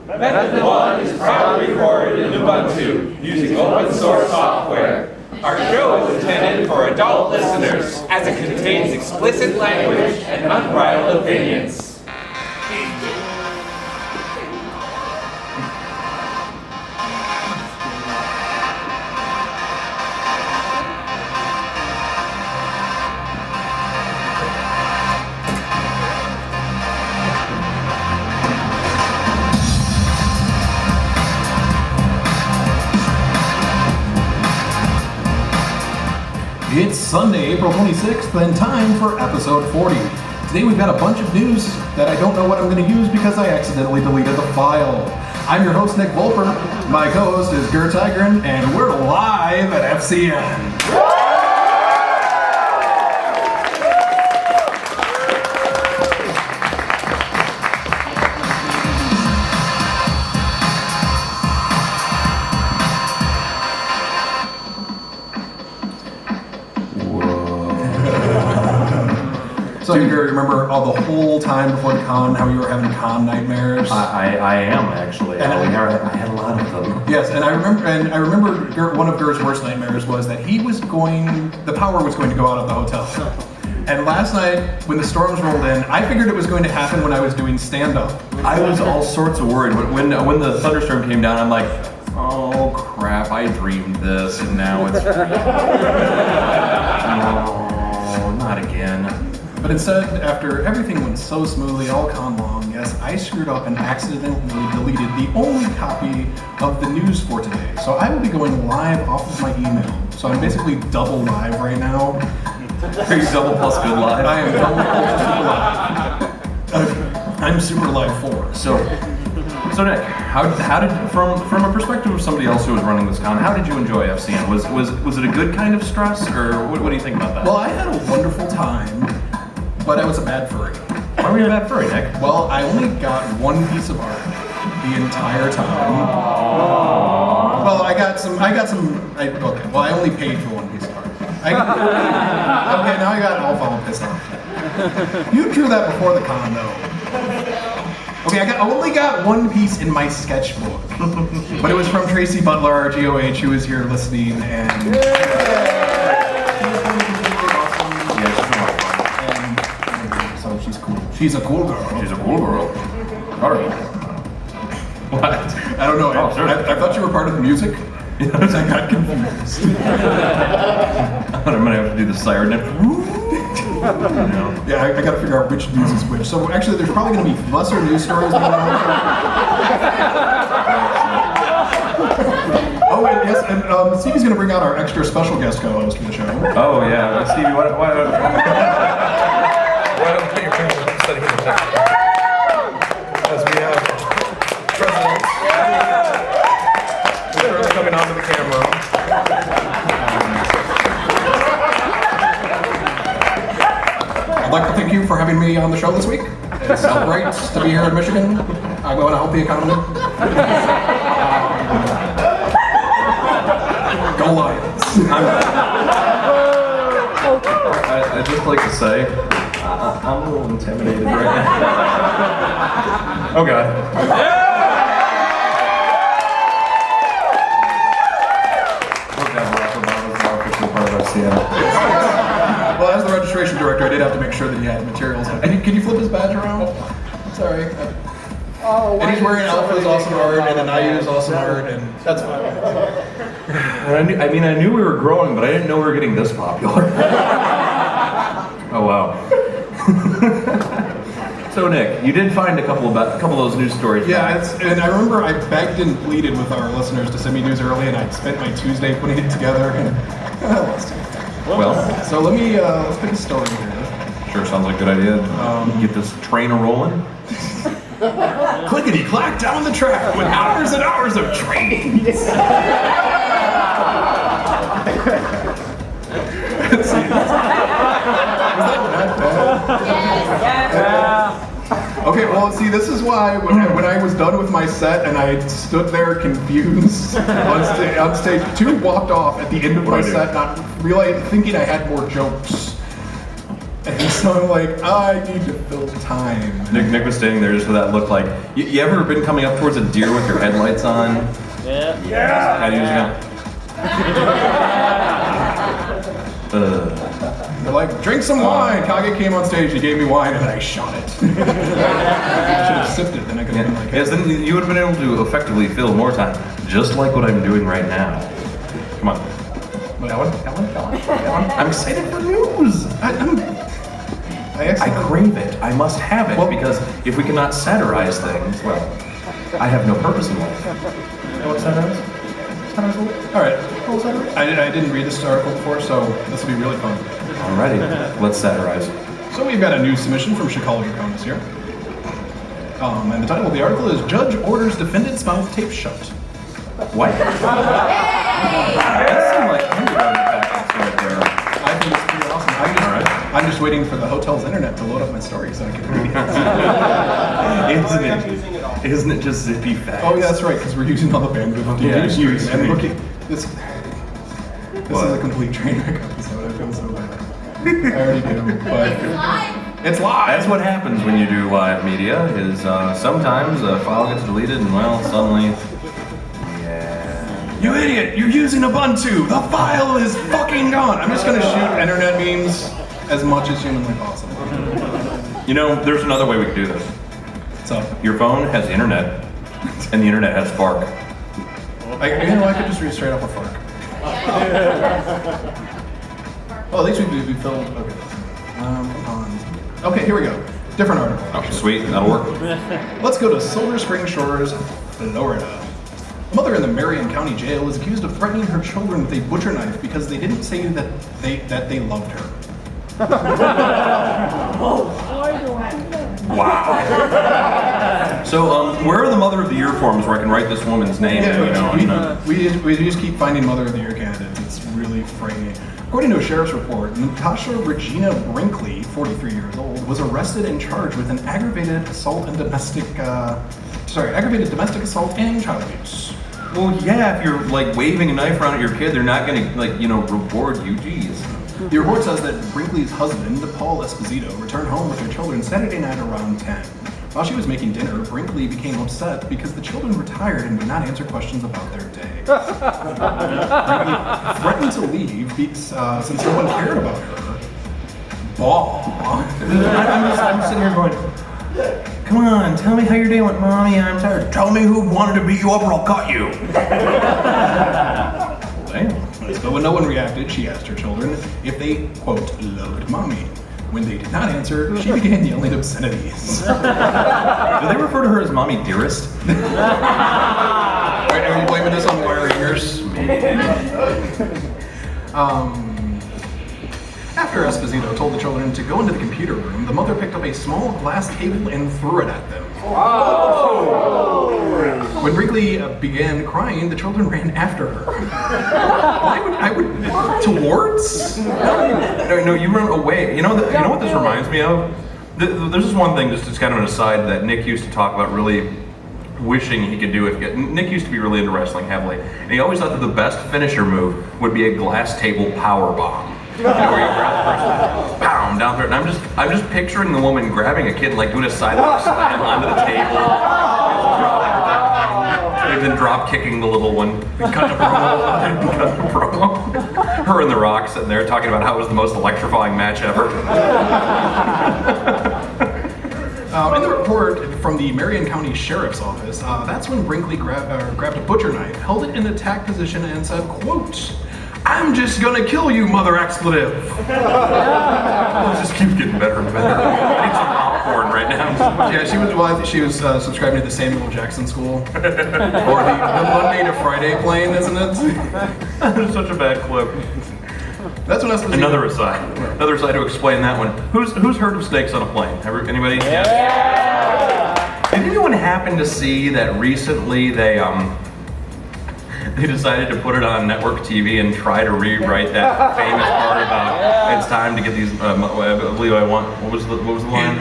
Method 1 is proudly recorded in Ubuntu using open source software. Our show is intended for adult listeners as it contains explicit language and unbridled opinions. It's Sunday, April 26th, and time for episode 40. Today we've got a bunch of news that I don't know what I'm going to use because I accidentally deleted the file. I'm your host, Nick Volper. My co-host is Ger Tigran, and we're live at FCN. So you remember the whole time before the con how you were having con nightmares? I am actually. I had a lot of them. Yes, and I remember one of Ger's worst nightmares was that the power was going to go out of the hotel. And last night, when the storms rolled in, I figured it was going to happen when I was doing stand-up. I was all sorts of worried. When the thunderstorm came down, I'm like, oh crap, I dreamed this, and now it's real. No, not again. But instead, after everything went so smoothly all con long, yes, I screwed up and accidentally deleted the only copy of the news for today. So I will be going live off of my email. So I'm basically double live right now. Are you double plus good live? I am double plus super live. I'm super live 4. So Nick, how did from a perspective of somebody else who was running this con, how did you enjoy FCN? Was it a good kind of stress, or what do you think about that? Well, I had a wonderful time, but I was a bad furry. Why were you a bad furry, Nick? Well, I only got one piece of art the entire time. Aww. Well, I only paid for one piece of art. Okay, now I got all pissed off. You drew that before the con, though. Okay, I only got one piece in my sketchbook, but it was from Tracy Butler, our GOH, who is here listening, and so she's cool. She's a cool girl. She's a cool girl. What? I don't know. Oh, sure. I thought you were part of the music. Yes, I got confused. I'm gonna have to do the siren. Yeah, I gotta figure out which news is which. So actually, there's probably gonna be lesser news stories going on. Oh, and yes, and Stevie's gonna bring out our extra special guest co-host for the show. Oh yeah, Stevie, why don't you put your finger instead of hitting the text? As we have presidents coming onto the camera. I'd like to thank you for having me on the show this week. It's great to be here in Michigan. I want to help the economy. Go Lions. I'd just like to say, I'm a little intimidated right now. Oh God. Well, as the registration director, I did have to make sure that he had the materials. Can you flip his badge around? Sorry. Oh, and he's wearing Alpha's awesome art, and then I use awesome art, and that's fine. I knew we were growing, but I didn't know we were getting this popular. Oh wow. So Nick, you did find a couple of those news stories. Yeah, and I remember I begged and pleaded with our listeners to send me news early, and I spent my Tuesday putting it together, and I lost it. Well, so let's pick a story here. Sure, sounds like a good idea. Get this train a-rolling. Clickety clack down the track with hours and hours of training. Was that bad? Okay, well, see, this is why when I was done with my set and I stood there confused on stage, 2 walked off at the end of my set, not really thinking I had more jokes. And so I'm like, I need to fill time. Nick was standing there just with that look like, you ever been coming up towards a deer with your headlights on? Yeah. How do you use it? They're like, drink some wine. Kage came on stage, he gave me wine, and I shot it. I should have sipped it, then I could have been like, Yes, then you would have been able to effectively fill more time, just like what I'm doing right now. Come on. Ellen. I'm excited for news. I crave it. I must have it, because if we cannot satirize things, well, I have no purpose in life. You know what satirize? All right. I didn't read this article before, so this will be really fun. Alrighty, let's satirize. So we've got a new submission from Shikala Draconis here. And the title of the article is Judge Orders Defendant's Mouth Taped Shut. What? That seemed like facts right there. I think it's pretty awesome. I'm just waiting for the hotel's internet to load up my story so I can read it. Isn't it just zippy facts? Oh yeah, that's right, because we're using all the bandwidth to use. And looking, this is a complete train wreck episode. I feel so bad. I already do, but it's live. That's what happens when you do live media. Is sometimes a file gets deleted, and well, suddenly, yeah. You idiot! You're using Ubuntu. The file is fucking gone. I'm just gonna shoot internet memes as much as humanly possible. You know, there's another way we could do this. So Your phone has internet, and the internet has Fark. I could just read straight off a Fark. Well, at least we filmed. Okay. Come on. Okay, here we go. Different article. Oh, sweet, that'll work. Let's go to Silver Spring Shores, Florida. A mother in the Marion County Jail is accused of threatening her children with a butcher knife because they didn't say that they loved her. Wow. So, where are the Mother of the Year forms where I can write this woman's name? We just keep finding Mother of the Year candidates. It's really frightening. According to a sheriff's report, Natasha Regina Brinkley, 43 years old, was arrested and charged with an aggravated domestic assault and child abuse. Well, yeah, if you're like waving a knife around at your kid, they're not gonna reward you. Jeez. The report says that Brinkley's husband, Paul Esposito, returned home with her children Saturday night around 10. While she was making dinner, Brinkley became upset because the children were tired and would not answer questions about their day. Brinkley threatened to leave since no one cared about her. I'm sitting here going, come on, tell me how your day went, Mommy. I'm tired. Tell me who wanted to beat you up or I'll cut you. Damn. But when no one reacted, she asked her children if they, quote, loved Mommy. When they did not answer, she began yelling obscenities. Do they refer to her as Mommy Dearest? Are you blaming this on wire ears? After Esposito told the children to go into the computer room, the mother picked up a small glass table and threw it at them. Whoa. When Brinkley began crying, the children ran after her. I would towards? No, you run away. You know what this reminds me of? There's this one thing, just kind of an aside, that Nick used to talk about really wishing he could do. Nick used to be really into wrestling heavily, and he always thought that the best finisher move would be a glass table power bomb. Where you grab the person, pound down through it. And I'm just picturing the woman grabbing a kid and like doing a sidewalk slam onto the table. And then drop kicking the little one. Cut the promo. Her and The Rock sitting there talking about how it was the most electrifying match ever. In the report from the Marion County Sheriff's Office, that's when Brinkley grabbed a butcher knife, held it in attack position, and said, quote, "I'm just gonna kill you, mother expletive." It just keeps getting better and better. I need some popcorn right now. Yeah, she was subscribing to the Samuel Jackson School. Or the Monday to Friday plane, isn't it? That's such a bad clip. That's what Esposito. Another aside to explain that one. Who's heard of snakes on a plane? Anybody? Yeah. Did anyone happen to see that recently they decided to put it on network TV and try to rewrite that famous part about it's time to get these. I believe I want. What was the line?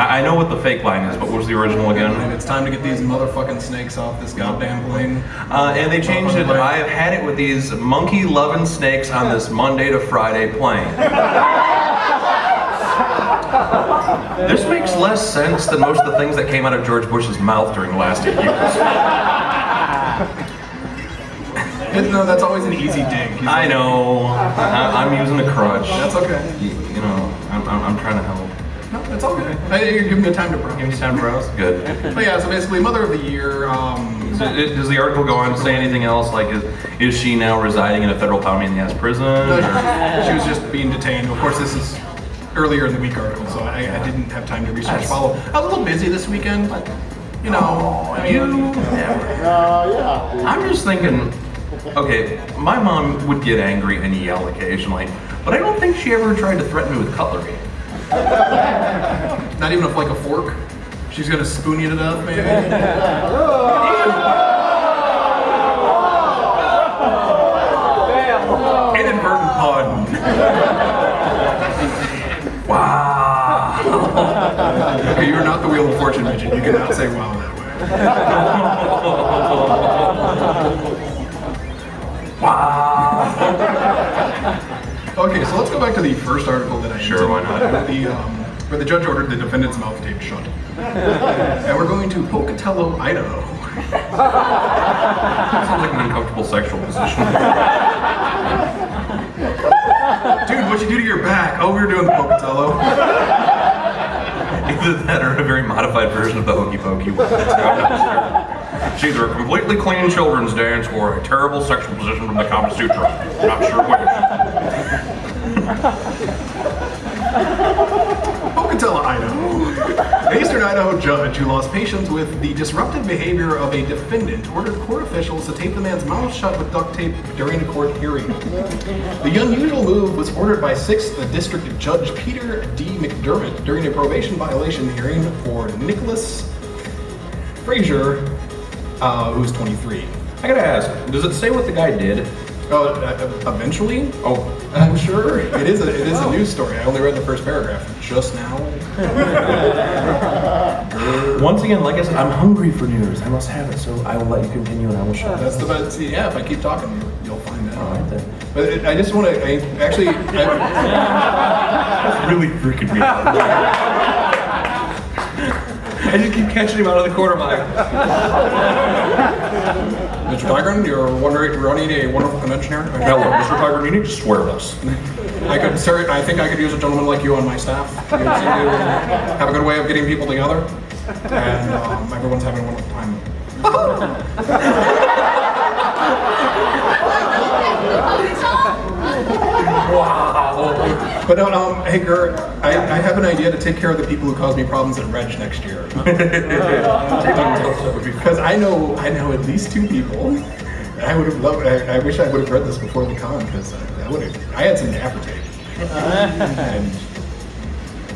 I know what the fake line is, but what was the original again? It's time to get these motherfucking snakes off this goddamn plane. And they changed it. I have had it with these monkey-loving snakes on this Monday to Friday plane. This makes less sense than most of the things that came out of George Bush's mouth during the last 8 years. No, that's always an easy dig. I know. I'm using a crutch. That's okay. You know, I'm trying to help. No, that's all good. You're giving me time to browse. Give me time to browse. Good. But yeah, so basically, Mother of the Year. Does the article go on to say anything else? Like, is she now residing in a federal pound in the ass prison? No, she was just being detained. Of course, this is earlier in the week article, so I didn't have time to research follow. I was a little busy this weekend, but you know, I'm just thinking. Okay, my mom would get angry and yell occasionally, but I don't think she ever tried to threaten me with cutlery. Not even like a fork. She's gonna spoon you to death, maybe. Inadvertent pun. Wow. Okay, you're not the Wheel of Fortune midget. You cannot say wow that way. Wow. Okay, so let's go back to the first article that I Sure, why not? Where the judge ordered the defendant's mouth taped shut. And we're going to Pocatello, Idaho. Sounds like an uncomfortable sexual position. Dude, what'd you do to your back? Oh, we were doing the Pocatello. Either that or a very modified version of the Hokey Pokey. It's either a completely clean children's dance or a terrible sexual position from the Kama Sutra. Not sure which. Pocatello, Idaho. An Eastern Idaho judge who lost patience with the disruptive behavior of a defendant ordered court officials to tape the man's mouth shut with duct tape during a court hearing. The unusual move was ordered by 6th District Judge Peter D. McDermott during a probation violation hearing for Nicholas Frazier, who's 23. I gotta ask, does it say what the guy did? Eventually? Oh, I'm sure. It is a news story. I only read the first paragraph just now. Once again, like I said, I'm hungry for news. I must have it, so I will let you continue and I will shut up. That's the best. See, yeah, if I keep talking, you'll find out. All right then. But I just want to, That's really freaking me out. I just keep catching him out of the corner of my eye. Mr. Tigran, you're running a wonderful convention here. Hello, Mr. Tiger, you need to swear less. I think I could use a gentleman like you on my staff. You seem to have a good way of getting people together, and everyone's having a wonderful time. Wow. But hey Gert, I have an idea to take care of the people who cause me problems at Reg next year. Because I know at least 2 people. I would have loved. I wish I would have read this before the con because I had some gaffer tape. And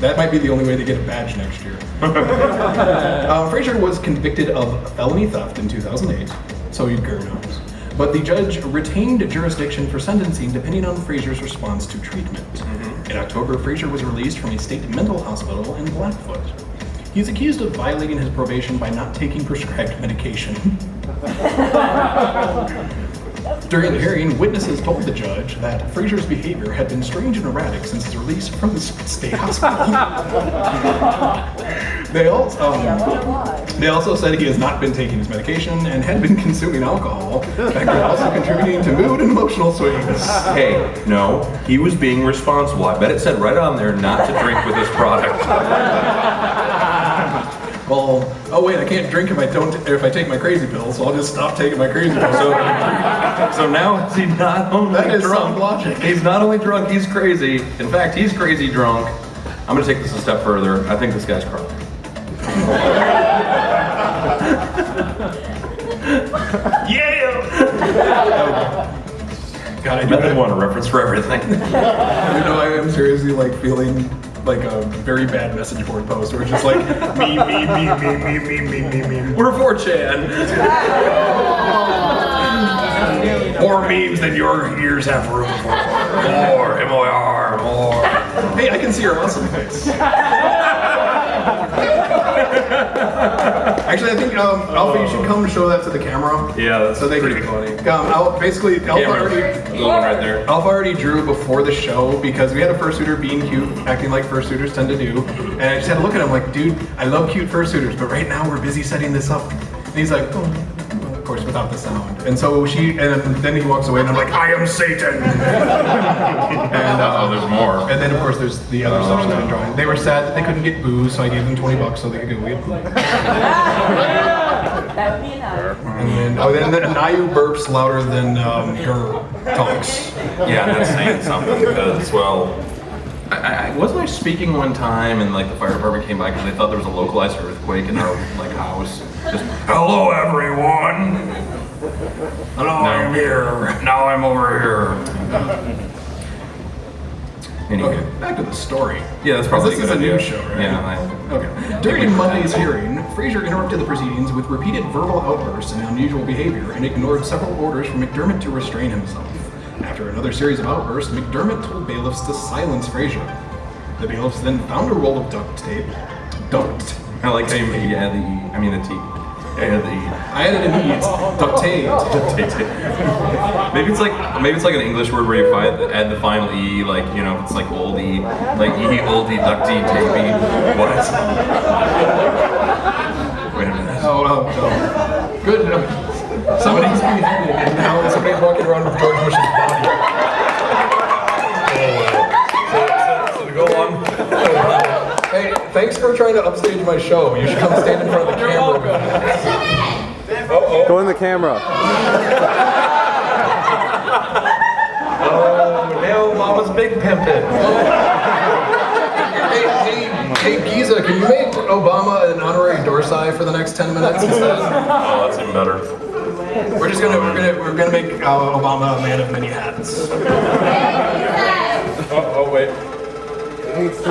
that might be the only way to get a badge next year. Frazier was convicted of felony theft in 2008, so Gert knows. But the judge retained jurisdiction for sentencing depending on Frazier's response to treatment. In October, Frazier was released from a state mental hospital in Blackfoot. He's accused of violating his probation by not taking prescribed medication. During the hearing, witnesses told the judge that Frazier's behavior had been strange and erratic since his release from the state hospital. They also said he has not been taking his medication and had been consuming alcohol, factor also contributing to mood and emotional swings. Hey, no, he was being responsible. I bet it said right on there not to drink with this product. Well, oh wait, I can't drink if I take my crazy pills, so I'll just stop taking my crazy pills. So now he's not only That is drunk, sound logic. he's not only drunk, he's crazy. In fact, he's crazy drunk. I'm gonna take this a step further. I think this guy's crying. Yeah! God, I I want a reference for everything. I am seriously feeling like a very bad message board post where it's just like me. We're 4chan. More memes than your ears have room for. More, M-O-R, more. Hey, I can see your awesome face. Actually, I think Alpha, you should come and show that to the camera. Yeah, that's So they pretty can, funny. Basically, Alpha The one right there. already drew before the show because we had a fursuiter being cute, acting like fursuiters tend to do. And I just had to look at him like, dude, I love cute fursuiters, but right now we're busy setting this up. And he's like, oh, of course, without the sound. And so then he walks away and I'm like, I am Satan. And there's more. And then of course there's the other stuff she's been drawing. They were sad that they couldn't get booze, so I gave them $20 so they could go get booze. That would be enough. And then Nayu burps louder than Gur talks. Yeah, that's saying something because, well, wasn't I speaking one time and like the fire department came by because they thought there was a localized earthquake in our like house. Just, hello everyone. Hello, I'm here. Now I'm over here. Anyway. Okay, back to the story. Yeah, that's probably This a is good a idea. news show, right? Yeah. Okay. During Monday's hearing, Fraser interrupted the proceedings with repeated verbal outbursts and unusual behavior and ignored several orders from McDermott to restrain himself. After another series of outbursts, McDermott told bailiffs to silence Fraser. The bailiffs then found a roll of duct tape. Duct. I like how you add the E. I mean the T. I added the E. I added an E. It's duct tape. Maybe it's like an English word where you add the final E, like it's like oldie, like E, oldie, ducty, tapey. What? Wait a minute. Oh. Good. Somebody's beheaded and now somebody's walking around with George Bush's body. So to go on. Hey, thanks for trying to upstage my show. You should come stand in front of the camera. Go in the camera. Oh, now Mama's big pimpin'. Hey, Giza, can you make Obama an honorary Dorsai for the next 10 minutes instead? Oh, that's even better. We're gonna make Obama a man of many hats. Oh wait. Except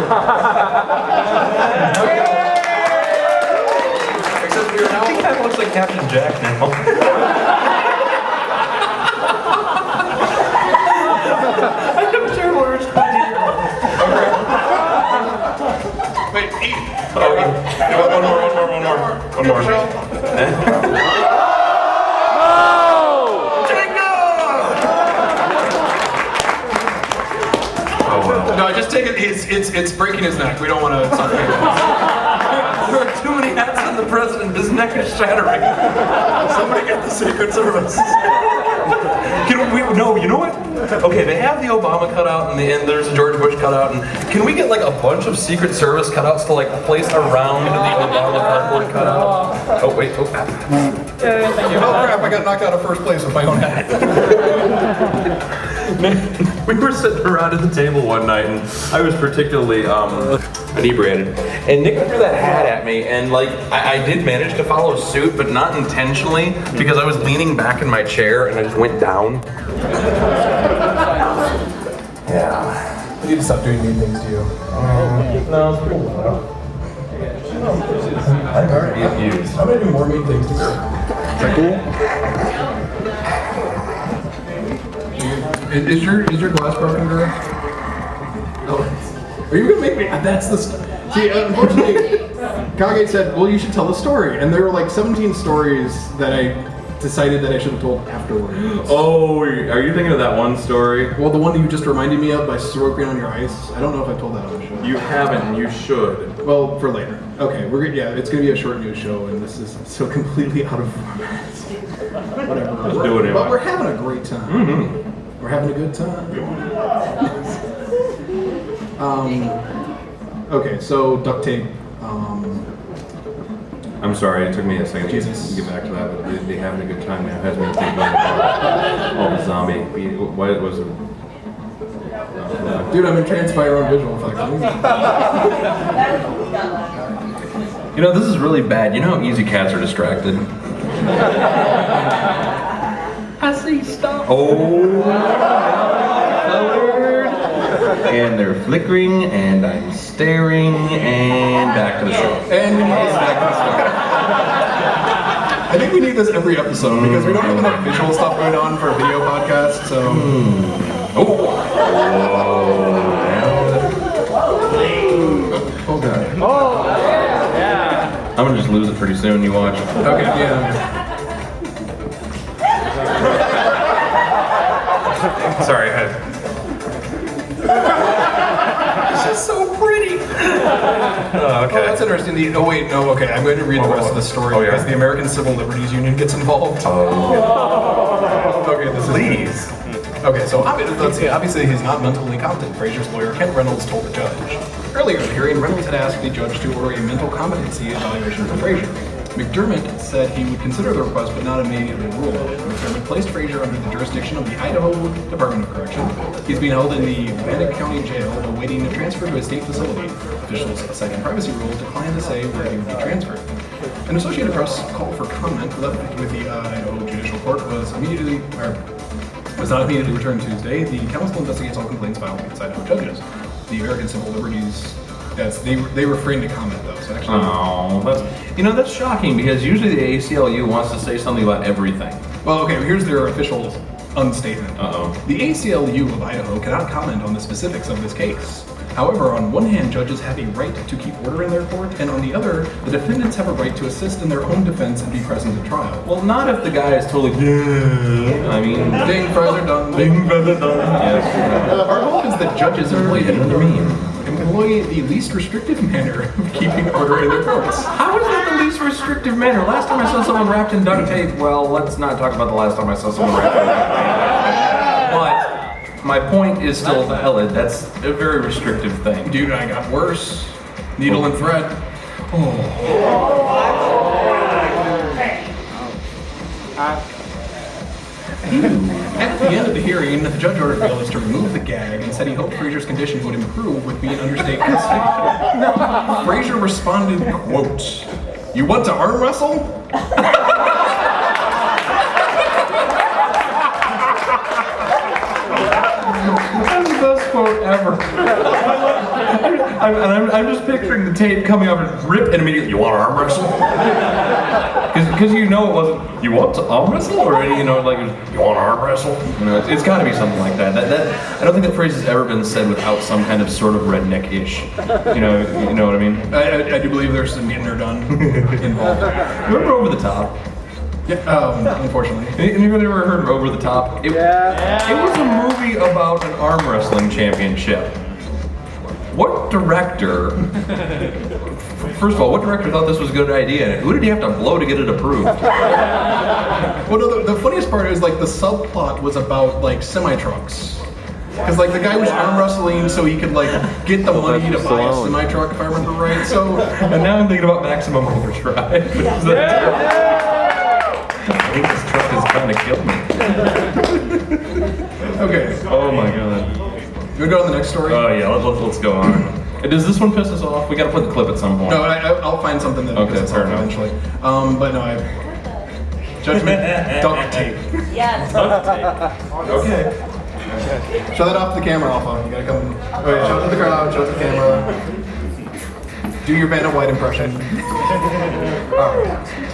we're I think now. that looks like Captain Jack now. I'm sure we're Wait, eat. One more. No, just take it. It's breaking his neck. We don't want to. There are too many hats on the president. His neck is shattering. Somebody get the Secret Service. No, you know what? Okay, they have the Obama cutout and there's a George Bush cutout. And can we get like a bunch of Secret Service cutouts to like place around the Obama cardboard cutout? Oh wait. Oh. Oh crap! I got knocked out of first place with my own hat. We were sitting around at the table one night, and I was particularly inebriated. And Nick threw that hat at me, and like I did manage to follow suit, but not intentionally, because I was leaning back in my chair and I just went down. Yeah. You need to stop doing mean things to you. No, it's pretty loud. I'm already abused. I'm gonna do more mean things to you. Is that cool? Is your glass broken, girl? Oh. Are you gonna make me? That's the. See, unfortunately, Kage said, "Well, you should tell the story," and there were like 17 stories that I decided that I should have told afterwards. Oh, are you thinking of that one story? Well, the one that you just reminded me of by stroking on your ice. I don't know if I told that on the show. You haven't, and you should. Well, for later. Okay, it's gonna be a short news show, and this is so completely out of format. Whatever. Let's do it anyway. But we're having a great time. Mm-hmm. We're having a good time. Okay, so duct tape. I'm sorry, it took me a second Jesus. to get back to that, but they having a good time now. It has me thinking about all the zombie. What was it? Dude, I'm in Transpire on visual effects. You know, this is really bad. You know how easy cats are distracted? I see stuff. Oh, colored. And they're flickering, and I'm staring, and back to the show. And we need this back to the start. I think we need this every episode because we don't have enough visual stuff going on for a video podcast, so. Oh, Oh god. Oh, yeah. I'm gonna just lose it pretty soon. You watch. Okay, yeah. Sorry. It's just so pretty. Oh, that's interesting. Okay, I'm going to read the rest of the story because the American Civil Liberties Union gets involved. Okay, Please. Okay, so let's see. Obviously, he's not mentally competent. Fraser's lawyer, Kent Reynolds, told the judge. Earlier in the hearing, Reynolds had asked the judge to order a mental competency evaluation for Fraser. McDermott said he would consider the request but not immediately rule. McDermott placed Fraser under the jurisdiction of the Idaho Department of Correction. He's being held in the Bannock County Jail awaiting a transfer to a state facility. Officials, citing privacy rules, declined to say where he would be transferred. An Associated Press call for comment with the Idaho Judicial Court was not immediately returned Tuesday. The council investigates all complaints filed against Idaho judges. The American Civil Liberties, they refrained to comment though. So actually, that's shocking because usually the ACLU wants to say something about everything. Well, okay, here's their official unstatement. The ACLU of Idaho cannot comment on the specifics of this case. However, on one hand, judges have a right to keep order in their court, and on the other, the defendants have a right to assist in their own defense and be present at trial. Well, not if the guy is totally. I mean, ding, further done. Ding, further done. Yes. Our hope is that judges employ the least restrictive manner of keeping order in their courts. How is that the least restrictive manner? Last time I saw someone wrapped in duct tape. Well, let's not talk about the last time I saw someone wrapped in duct tape. But my point is still valid. That's a very restrictive thing. Dude, I got worse. Needle and thread. At the end of the hearing, the judge ordered Willis to remove the gag and said he hoped Fraser's condition would improve with being under state custody. Fraser responded, quote, "You want to arm wrestle?" That's the best quote ever. I'm just picturing the tape coming up and rip and immediately, you want to arm wrestle? Because it wasn't, you want to arm wrestle? Or, you want to arm wrestle? It's got to be something like that. I don't think that phrase has ever been said without some kind of sort of redneck-ish. You know what I mean? I do believe there's some getting her done involved. Remember Over the Top? Yeah, unfortunately. Anybody ever heard of Over the Top? It was a movie about an arm wrestling championship. What director, first of all, what director thought this was a good idea? And who did he have to blow to get it approved? Well, no, the funniest part is the subplot was about semi-trucks. Because the guy was arm wrestling so he could get the money to buy a semi-truck, if I remember right. So, and now I'm thinking about Maximum Overdrive. I think this truck is trying to kill me. Okay. Oh my god. You want to go to the next story? Oh yeah, let's go on. Does this one piss us off? We gotta put the clip at some point. No, I'll find something that pisses us off eventually. But no, judgment, duct tape. Yes. Okay. Show that off to the camera, Alpha. You gotta come. Okay, show it to the crowd, show it to the camera. Do your Vanna White impression.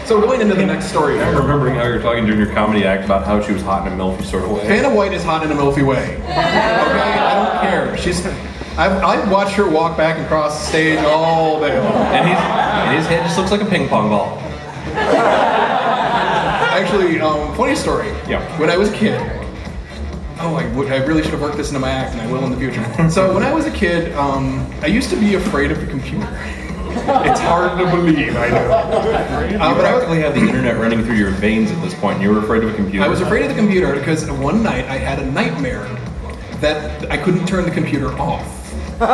So going into the next story. I'm remembering how you were talking during your comedy act about how she was hot in a milfy sort of way. Vanna White is hot in a milfy way. Okay, I don't care. I've watched her walk back and across the stage all day long. And his head just looks like a ping pong ball. Actually, funny story. Yeah. When I was a kid, I really should have worked this into my act, and I will in the future. So when I was a kid, I used to be afraid of the computer. It's hard to believe, I know. You practically have the internet running through your veins at this point, and you were afraid of a computer. I was afraid of the computer because one night I had a nightmare that I couldn't turn the computer off. And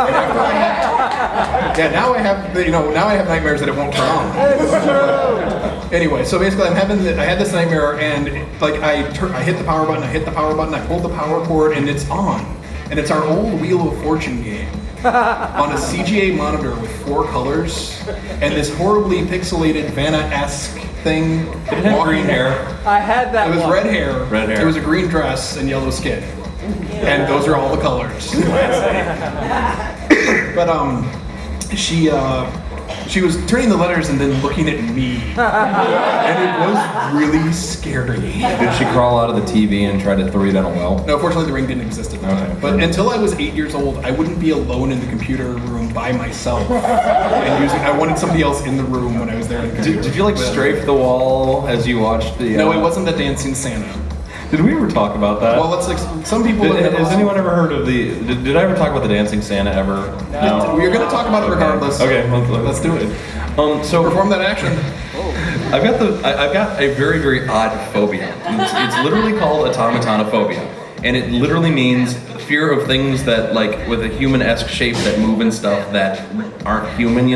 after now I have nightmares that it won't turn on. Anyway, so basically I had this nightmare and I hit the power button, I pulled the power cord, and it's on. And it's our old Wheel of Fortune game. On a CGA monitor with 4 colors and this horribly pixelated Vanna-esque thing. Did it have green hair? I had that. It was red hair. Red hair. It was a green dress and yellow skin. And those are all the colors. But She was turning the letters and then looking at me. And it was really scary. Did she crawl out of the TV and try to throw you down a well? No, fortunately the ring didn't exist at the time. But until I was 8 years old, I wouldn't be alone in the computer room by myself. And I wanted somebody else in the room when I was there. Did you like strafe the wall as you watched the? No, it wasn't the dancing Santa. Did we ever talk about that? Well, that's like some people. Has anyone ever heard of the? Did I ever talk about the dancing Santa ever? No. We're going to talk about it regardless. Okay, let's do it. So Perform that action. I've got a very, very odd phobia. It's literally called automatonophobia, and it literally means fear of things that like with a human-esque shape that move and stuff that aren't human,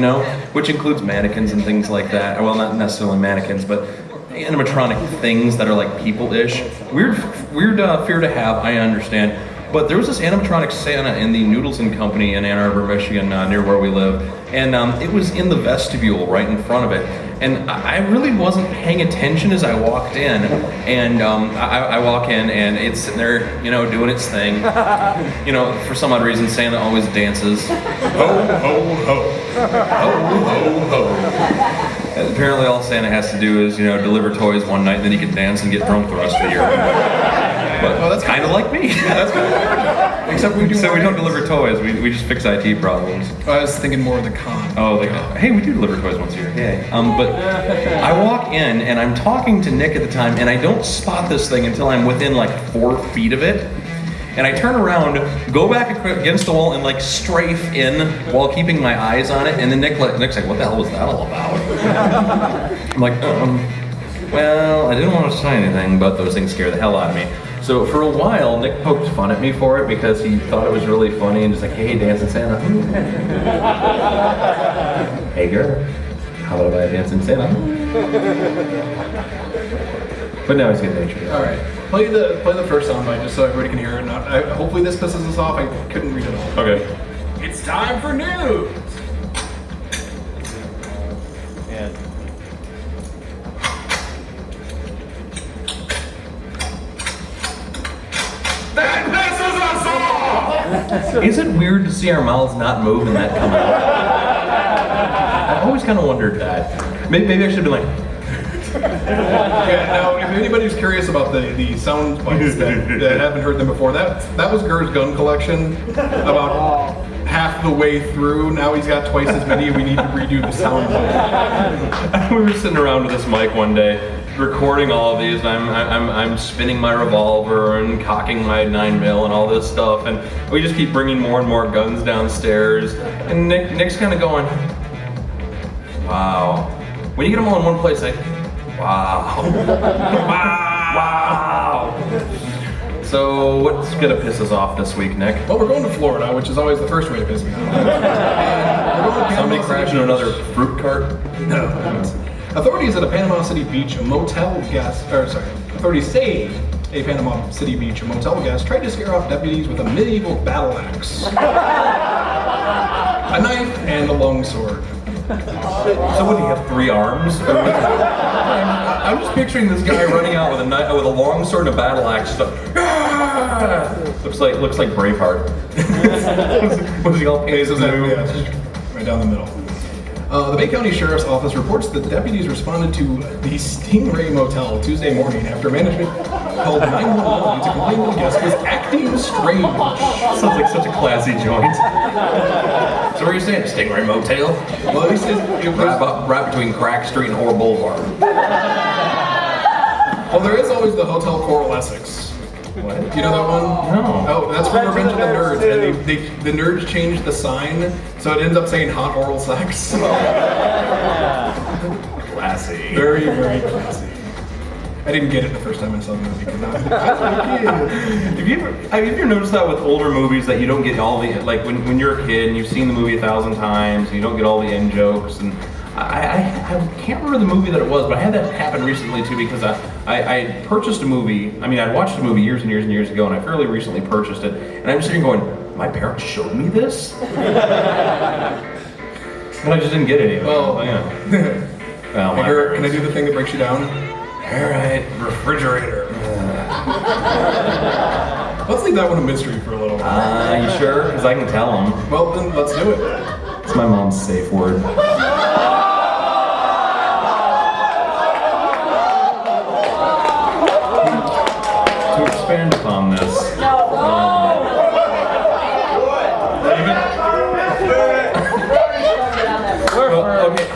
which includes mannequins and things like that. Well, not necessarily mannequins, but animatronic things that are like people-ish. Weird fear to have, I understand. But there was this animatronic Santa in the Noodles and Company in Ann Arbor, Michigan, near where we live. And it was in the vestibule right in front of it. And I really wasn't paying attention as I walked in. And I walk in and it's sitting there, doing its thing. For some odd reason, Santa always dances. Ho, ho, ho. Ho, ho, ho. And apparently all Santa has to do is, deliver toys one night, and then he can dance and get drunk the rest of the year. But that's kind of like me. Yeah, that's good. Except we don't deliver toys. We just fix IT problems. I was thinking more of the con. Oh, hey, we do deliver toys once a year. Yay. But I walk in and I'm talking to Nick at the time, and I don't spot this thing until I'm within like 4 feet of it. And I turn around, go back against the wall, and like strafe in while keeping my eyes on it. And then Nick's like, "What the hell was that all about?" I'm like, well, I didn't want to say anything, but those things scare the hell out of me. So for a while, Nick poked fun at me for it because he thought it was really funny and just like, "Hey, dancing Santa." Hey, girl, how about I dancing Santa? But now he's good natured. All right, play the first soundbite just so everybody can hear it. Hopefully this pisses us off. I couldn't read it all. Okay. It's time for news! That pisses us off! Is it weird to see our mouths not move and that come out? I've always kind of wondered that. Maybe I should have been like. Yeah, now if anybody's curious about the sound bites that haven't heard them before, that was Gur's gun collection about half the way through. Now he's got twice as many. We need to redo the sound bite. We were sitting around with this mic one day, recording all of these, and I'm spinning my revolver and cocking my 9mm and all this stuff, and we just keep bringing more and more guns downstairs. And Nick's kind of going, "Wow." When you get them all in one place, like, wow. Wow. So what's gonna piss us off this week, Nick? Well, we're going to Florida, which is always the first way to piss me off. Somebody crashed into another fruit cart? No. Authorities at a Panama City Beach, authorities say a Panama City Beach, a motel guest tried to scare off deputies with a medieval battle axe, a knife, and a longsword. So would he have 3 arms? I'm just picturing this guy running out with a knife, with a long sword and a battle axe. Stuff. Looks like Braveheart. Was he all painted blue? Yeah, right down the middle. The Bay County Sheriff's Office reports that deputies responded to the Stingray Motel Tuesday morning after management called 911 to complain that the guest was acting strange. Sounds like such a classy joint. So what are you saying, Stingray Motel? Well, at least it was right between Crack Street and Whore Boulevard. Well, there is always the Hotel Coral Essex. What? You know that one? No. Oh, that's from Revenge of the Nerds, and the nerds changed the sign, so it ends up saying hot oral sex. Classy. Very, very classy. I didn't get it the first time I saw the movie. Have you ever noticed that with older movies that you don't get all the, like when you're a kid and you've seen the movie 1,000 times and you don't get all the in jokes? And I can't remember the movie that it was, but I had that happen recently too because I purchased a movie. I mean, I'd watched a movie years and years and years ago, and I fairly recently purchased it. And I'm sitting going, my parents showed me this? But I just didn't get any of it. Well, yeah. Well, can I do the thing that breaks you down? All right, refrigerator. Let's leave that one a mystery for a little while. You sure? Because I can tell them. Well, then let's do it. It's my mom's safe word.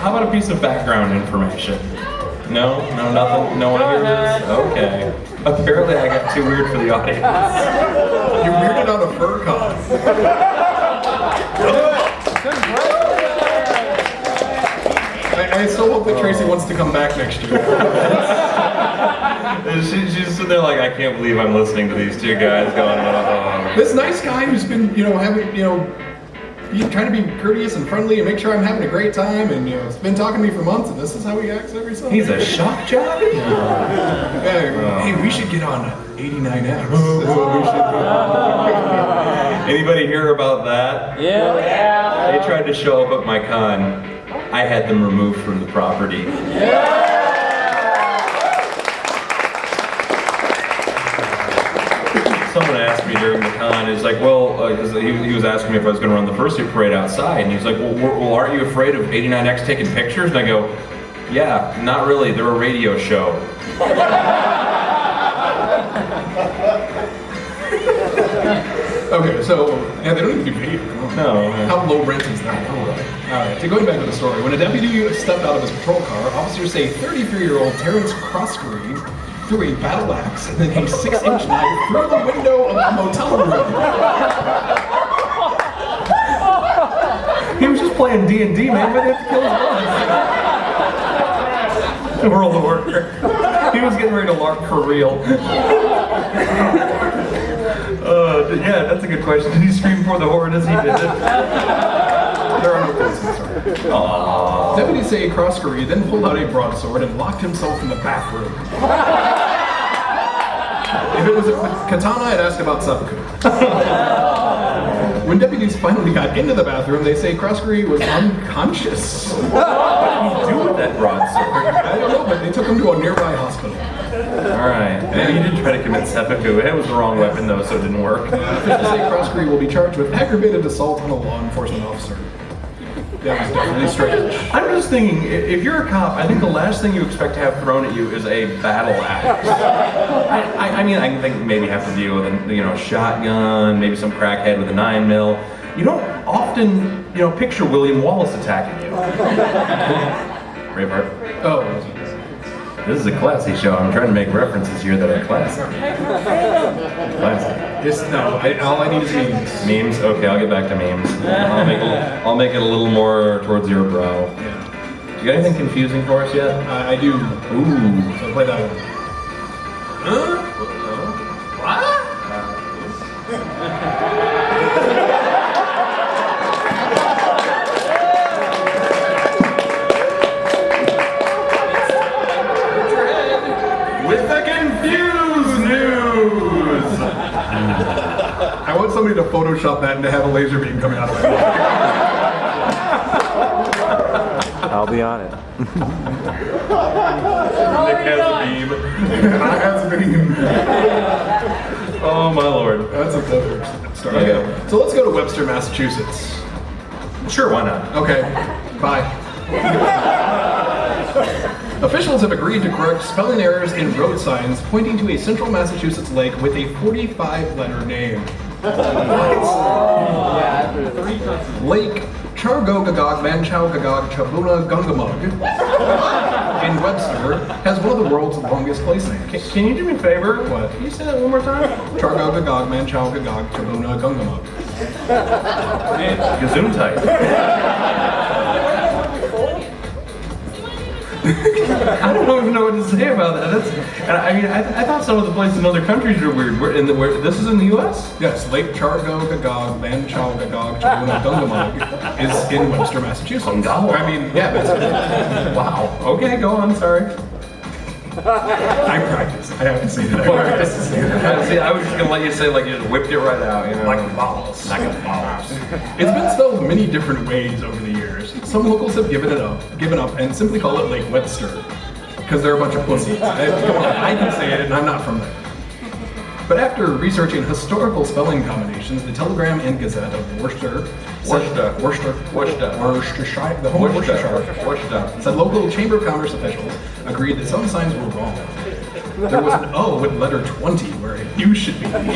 how about a piece of background information? No, nothing. No one hears this. Okay. Apparently, I got too weird for the audience. You weirded out a fur con. I still hope that Tracy wants to come back next year. She's sitting there like, I can't believe I'm listening to these two guys going, oh. This nice guy who's been, he's trying to be courteous and friendly and make sure I'm having a great time, and has been talking to me for months, and this is how he acts every Sunday. He's a shock job? Hey, we should get on 89X. Anybody hear about that? Yeah. They tried to show up at my con. I had them removed from the property. Someone asked me during the con, is like, well, because he was asking me if I was going to run the fursuit parade outside, and he's like, well, aren't you afraid of 89X taking pictures? And I go, yeah, not really, they're a radio show. Okay, so, yeah, they don't even do video. No. How low rent is that? Alright, so going back to the story, when a deputy stepped out of his patrol car, officers say 33-year-old Terrence Croskery threw a battle axe and then a 6-inch knife through the window of a motel room. He was just playing D&D, man, but they have to kill his boss. World of Warcraft. He was getting ready to LARP for real. Yeah, that's a good question. Did he scream for the horror as he did it? There are no police concerns. Aww. Deputies say Croskery then pulled out a broadsword and locked himself in the bathroom. If it was a katana, I'd ask about seppuku. When deputies finally got into the bathroom, they say Croskery was unconscious. What did he do with that broadsword? I don't know, but they took him to a nearby hospital. Alright. Maybe he did try to commit seppuku. It was the wrong weapon though, so it didn't work. Officials say Croskery will be charged with aggravated assault on a law enforcement officer. That was definitely strange. I'm just thinking, if you're a cop, I think the last thing you expect to have thrown at you is a battle axe. I mean, I can think maybe have to deal with a shotgun, maybe some crackhead with a 9mm. You don't often, picture William Wallace attacking you. Braveheart. Oh. This is a classy show. I'm trying to make references here that are classy. Classy. All I need is memes. Memes? Okay, I'll get back to memes. I'll make it a little more towards your brow. Yeah. You got anything confusing for us yet? I do. Ooh. So play that one. With the confused news! I want somebody to Photoshop that and to have a laser beam coming out of it. I'll be on it. Nick has a beam. That's a beam. Oh my lord. That's a perfect start. Okay, so let's go to Webster, Massachusetts. Sure, why not? Okay, bye. Officials have agreed to correct spelling errors in road signs pointing to a central Massachusetts lake with a 45-letter name. What? Lake Chargogagog Manchow Gagog Chabuna Gungamug in Webster has one of the world's longest place names. Can you do me a favor? What? Can you say that one more time? Chargogagog Manchow Gagog Chabuna Gungamug. Gazoom tight. I don't even know what to say about that. I thought some of the places in other countries were weird. This is in the U.S.? Yes, Lake Chargogagog Manchow Gagog Chabuna Gungamug is in Webster, Massachusetts. Gungawa. I mean, yeah, that's Wow. Okay, go on. Sorry. I practice. I have to say that. I practice to say that. See, I was just gonna let you say like you just whipped it right out. Like a balls. Like a balls. It's been spelled many different ways over the years. Some locals have given up, and simply call it Lake Webster because they're a bunch of pussies. Come on, I can say it, and I'm not from there. But after researching historical spelling combinations, the Telegram and Gazette of Worcestershire, the whole Worcestershire, said local Chamber of Commerce officials agreed that some signs were wrong. There was an O at letter 20 where a U should be, and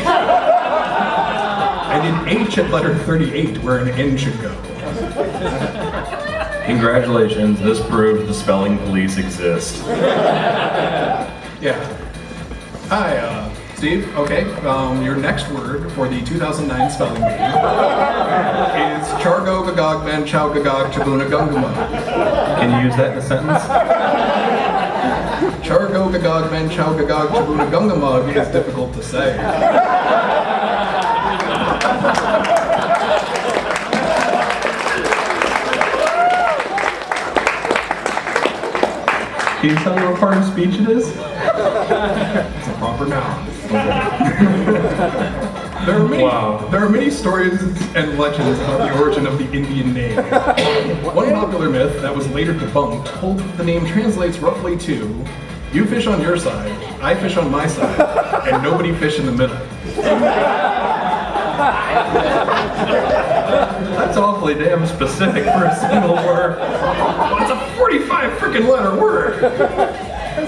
an H at letter 38 where an N should go. Congratulations, this proves the spelling police exist. Yeah. Hi, Steve. Okay, your next word for the 2009 spelling bee is Chargo Gagog Ben Chow Gagog Chabuna Gungama. Can you use that in a sentence? Chargo Gagog Ben Chow Gagog Chabuna Gungama is difficult to say. Can you tell me what part of speech it is? It's a proper noun. There are many stories and legends about the origin of the Indian name. One popular myth that was later debunked holds that the name translates roughly to "You fish on your side, I fish on my side, and nobody fish in the middle." That's awfully damn specific for a single word. Well, it's a 45 freaking letter word.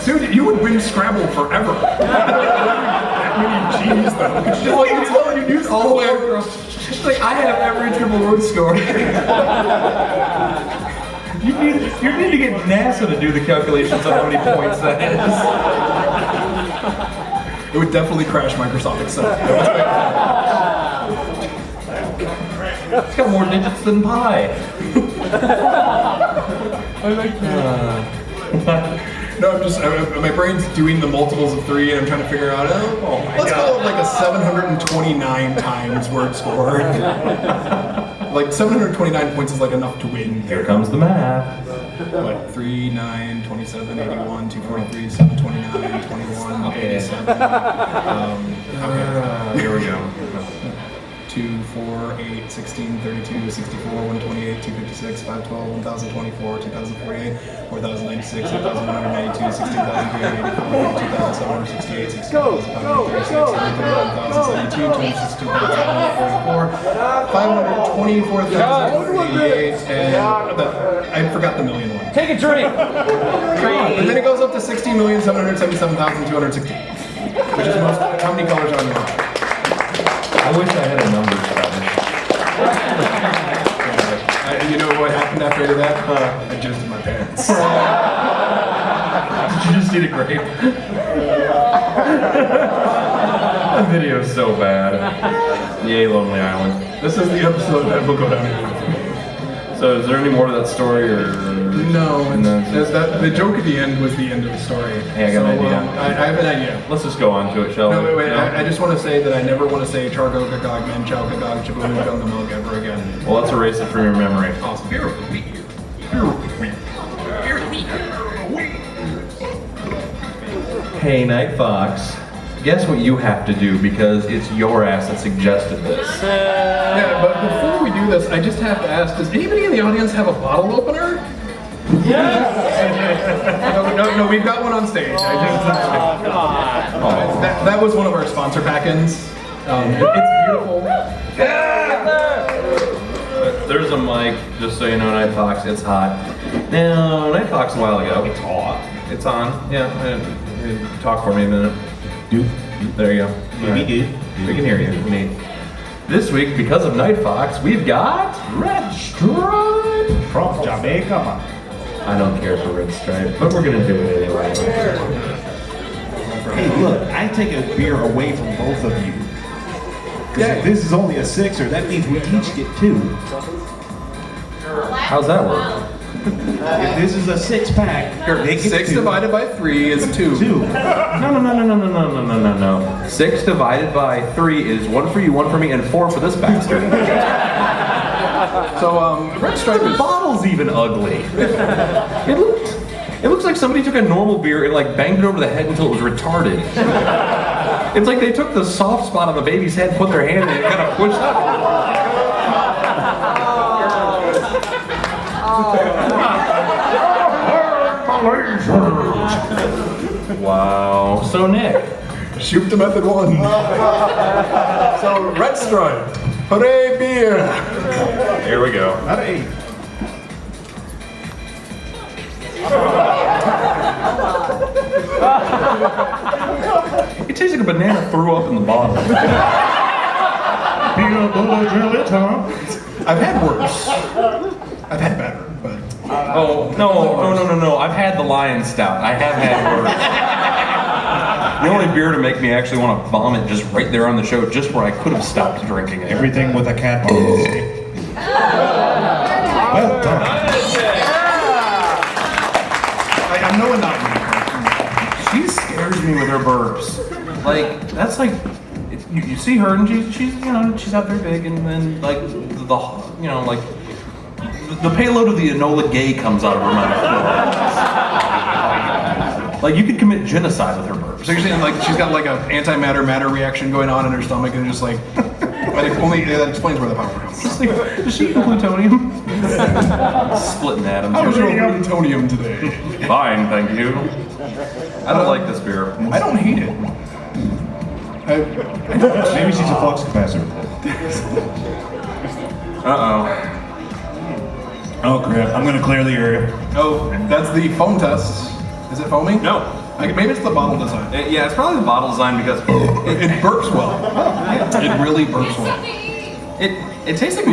Dude, you would win Scrabble forever. That many G's though. It's just like you use all the way across. Like, I have every triple word score. You need to get NASA to do the calculations on how many points that is. It would definitely crash Microsoft Excel. It's got more digits than pi. No, my brain's doing the multiples of 3 and I'm trying to figure out, let's call it like a 729 times word score. Like 729 points is like enough to win. Here comes the math. What, 3, 9, 27, 81, 243, 729, 21, 87. Okay. Here we go. 2, 4, 8, 16, 32, 64, 128, 256, 512, 1024, 2048, 4096, 8192, 16,384, 2,768, 16,536, 1,072, 524,088, and I forgot the million one. Take a drink. And then it goes up to 60,777,260, which is how many colors are on your eye? I wish I had a number for that. You know what happened after that? I jizzed in my pants. Did you just eat a grape? That video is so bad. Yay, Lonely Island. This is the episode that will go down in infamy. So is there any more to that story, or? No, And then- the joke at the end was the end of the story. Hey, I got an idea. I have an idea. Let's just go on to it, shall we? No, wait. No? I just want to say that I never want to say Chargo Gagog Man Chow Gagog Chabunu Gungamug ever again. Well, let's erase it from your memory. Awesome. Hey, Night Fox. Guess what you have to do, because it's your ass that suggested this. Yeah, but before we do this, I just have to ask, does anybody in the audience have a bottle opener? Yes. No, we've got one on stage. That was one of our sponsor pack-ins. It's beautiful. There's a mic, just so you know, Night Fox, it's hot. Now, Night Fox a while ago. It's hot. It's on. Yeah, talk for me a minute. There you go. Right. We can hear you. Neat. This week, because of Night Fox, we've got Red Stripe From Jamaica. I don't care for Red Stripe, but we're gonna do it anyway. Hey, look, I take a beer away from both of you. Because if this is only a 6er, that means we each get 2. How's that work? If this is a 6-pack, they get 6 2. divided by 3 is 2. 2. No. 6 divided by 3 is 1 for you, 1 for me, and 4 for this bastard. So, Red Stripe The is... bottle's even ugly. It looks like somebody took a normal beer and like banged it over the head until it was retarded. It's like they took the soft spot on the baby's head, put their hand in it, and kind of pushed it. Wow. So Nick, Shoot the method 1. So, Red Stripe. Hooray, beer. here we go. Not an 8. It tastes like a banana threw up in the bottle. Peanut butter jelly time. I've had worse. I've had better, but Oh, no. I've had the Lion Stout. I have had the only beer to make me actually want to vomit just right there on the show, just where I could have stopped drinking it. Everything with a cat on it. Well done. I'm no not. She scares me with her burps. Like, that's like, you see her and she's she's out there big, and then like the payload of the Enola Gay comes out of her mouth. Like, you could commit genocide with her burps. So you're saying like she's got like an antimatter-matter reaction going on in her stomach, and just like, but that explains where the power comes from. Is she eating plutonium? Splitting atoms. How's your plutonium today? Fine, thank you. I don't like this beer. I don't hate it. Maybe she's a flux capacitor. Uh-oh. Oh crap, I'm gonna clear the area. Oh, that's the foam test. Is it foaming? No. Maybe it's the bottle design. Yeah, it's probably the bottle design because It burps well. It really burps well. it tastes like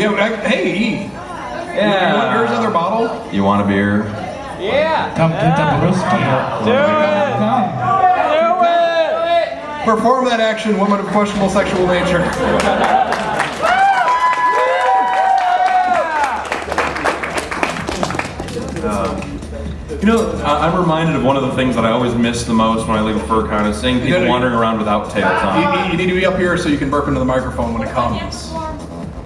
Hey, E. yeah. You want yours other bottle? You want a beer? Come. Perform that action, woman of questionable sexual nature. I'm reminded of one of the things that I always miss the most when I leave a fur con is seeing people wandering around without tails on. You need to be up here so you can burp into the microphone when it comes.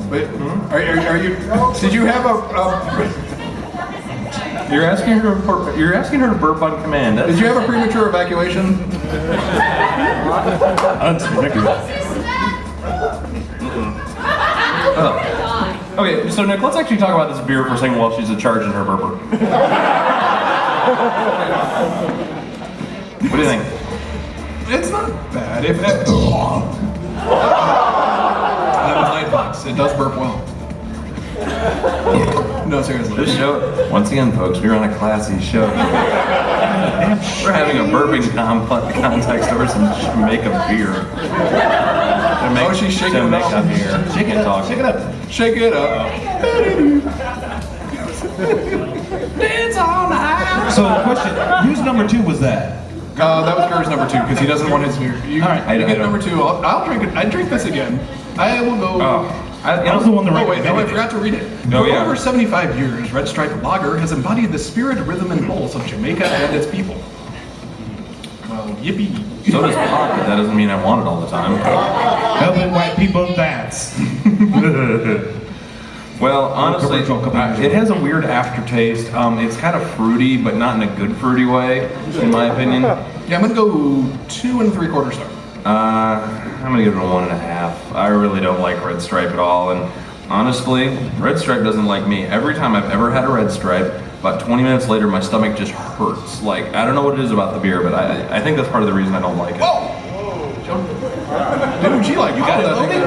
Wait, are you? Did you have a? You're asking her to burp on command. Did you have a premature evacuation? That's ridiculous. Okay, so Nick, let's actually talk about this beer for a second while she's in charge in her burper. What do you think? It's not bad. If that was Nightbox. It does burp well. No, seriously. This show, once again, folks, we're on a classy show. We're having a burping context over some Jamaica beer. Oh, she's shaking it up. Shake it up. Shake it up. Shake it up. Dance on the house. So, question: whose number 2 was that? That was Kerr's number 2 because he doesn't want his beer. All right, you get number 2. I'll drink it. I drink this again. I will go. I was the one that Oh wait, no, I forgot to read it. Oh, For yeah. over 75 years, Red Stripe Lager has embodied the spirit, rhythm, and pulse of Jamaica and its people. Well, yippee. So does pop, but that doesn't mean I want it all the time. Helping white people dance. Well, honestly, Commercial, couple years it ago. has a weird aftertaste. It's kind of fruity, but not in a good fruity way, in my opinion. Yeah, I'm gonna go 2 3/4 star. I'm gonna give it a 1.5. I really don't like Red Stripe at all, and honestly, Red Stripe doesn't like me. Every time I've ever had a Red Stripe, about 20 minutes later, my stomach just hurts. Like, I don't know what it is about the beer, but I think that's part of the reason I don't like it. Dude, she like you got that thing.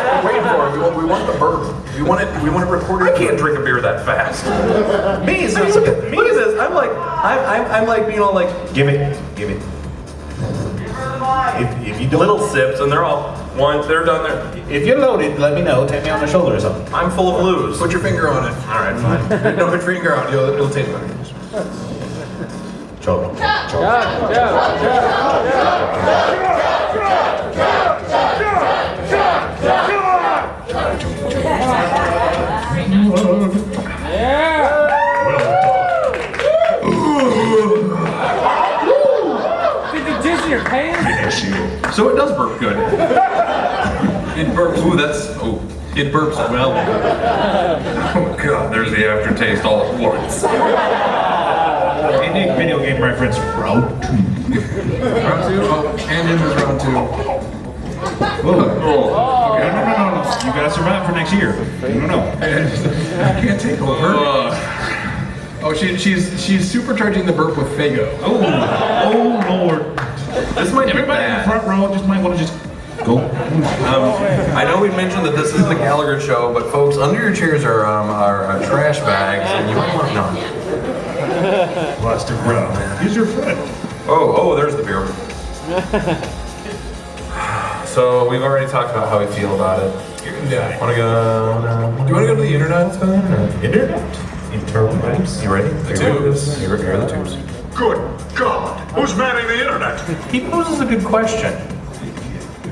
We're waiting for it. We want the burp. We want it recorded. I can't drink a beer that fast. Me is this. I'm like being all like, Give it. If you do little sips, and they're they're done there. if you're loaded, let me know. Tap me on the shoulder or something. I'm full of blues. Put your finger on it. All right, fine. No, put your finger on it. It'll taste better. Shoulder. Did you jizz in your pants? So it does burp good. It burps. Ooh, it burps well. Oh god, there's the aftertaste all at once. Any video game reference? Route 2. Round 2? Oh, and in was round 2. No. You gotta survive for next year. No. I can't take over. Oh, she's supercharging the burp with Fago. Oh Lord. This might be Everybody in the bad. front row just might want to just go. I know we mentioned that this is the Gallagher show, but folks, under your chairs are trash bags, and you might want to know. Plastic bro. Here's your friend. Oh, there's the beer. So we've already talked about how we feel about it. Yeah. Want to go? Do you want to go to the internet? Internet. Interwebs. You ready? The tubes. Here are the tubes. Good God! Who's manning the internet? He poses a good question.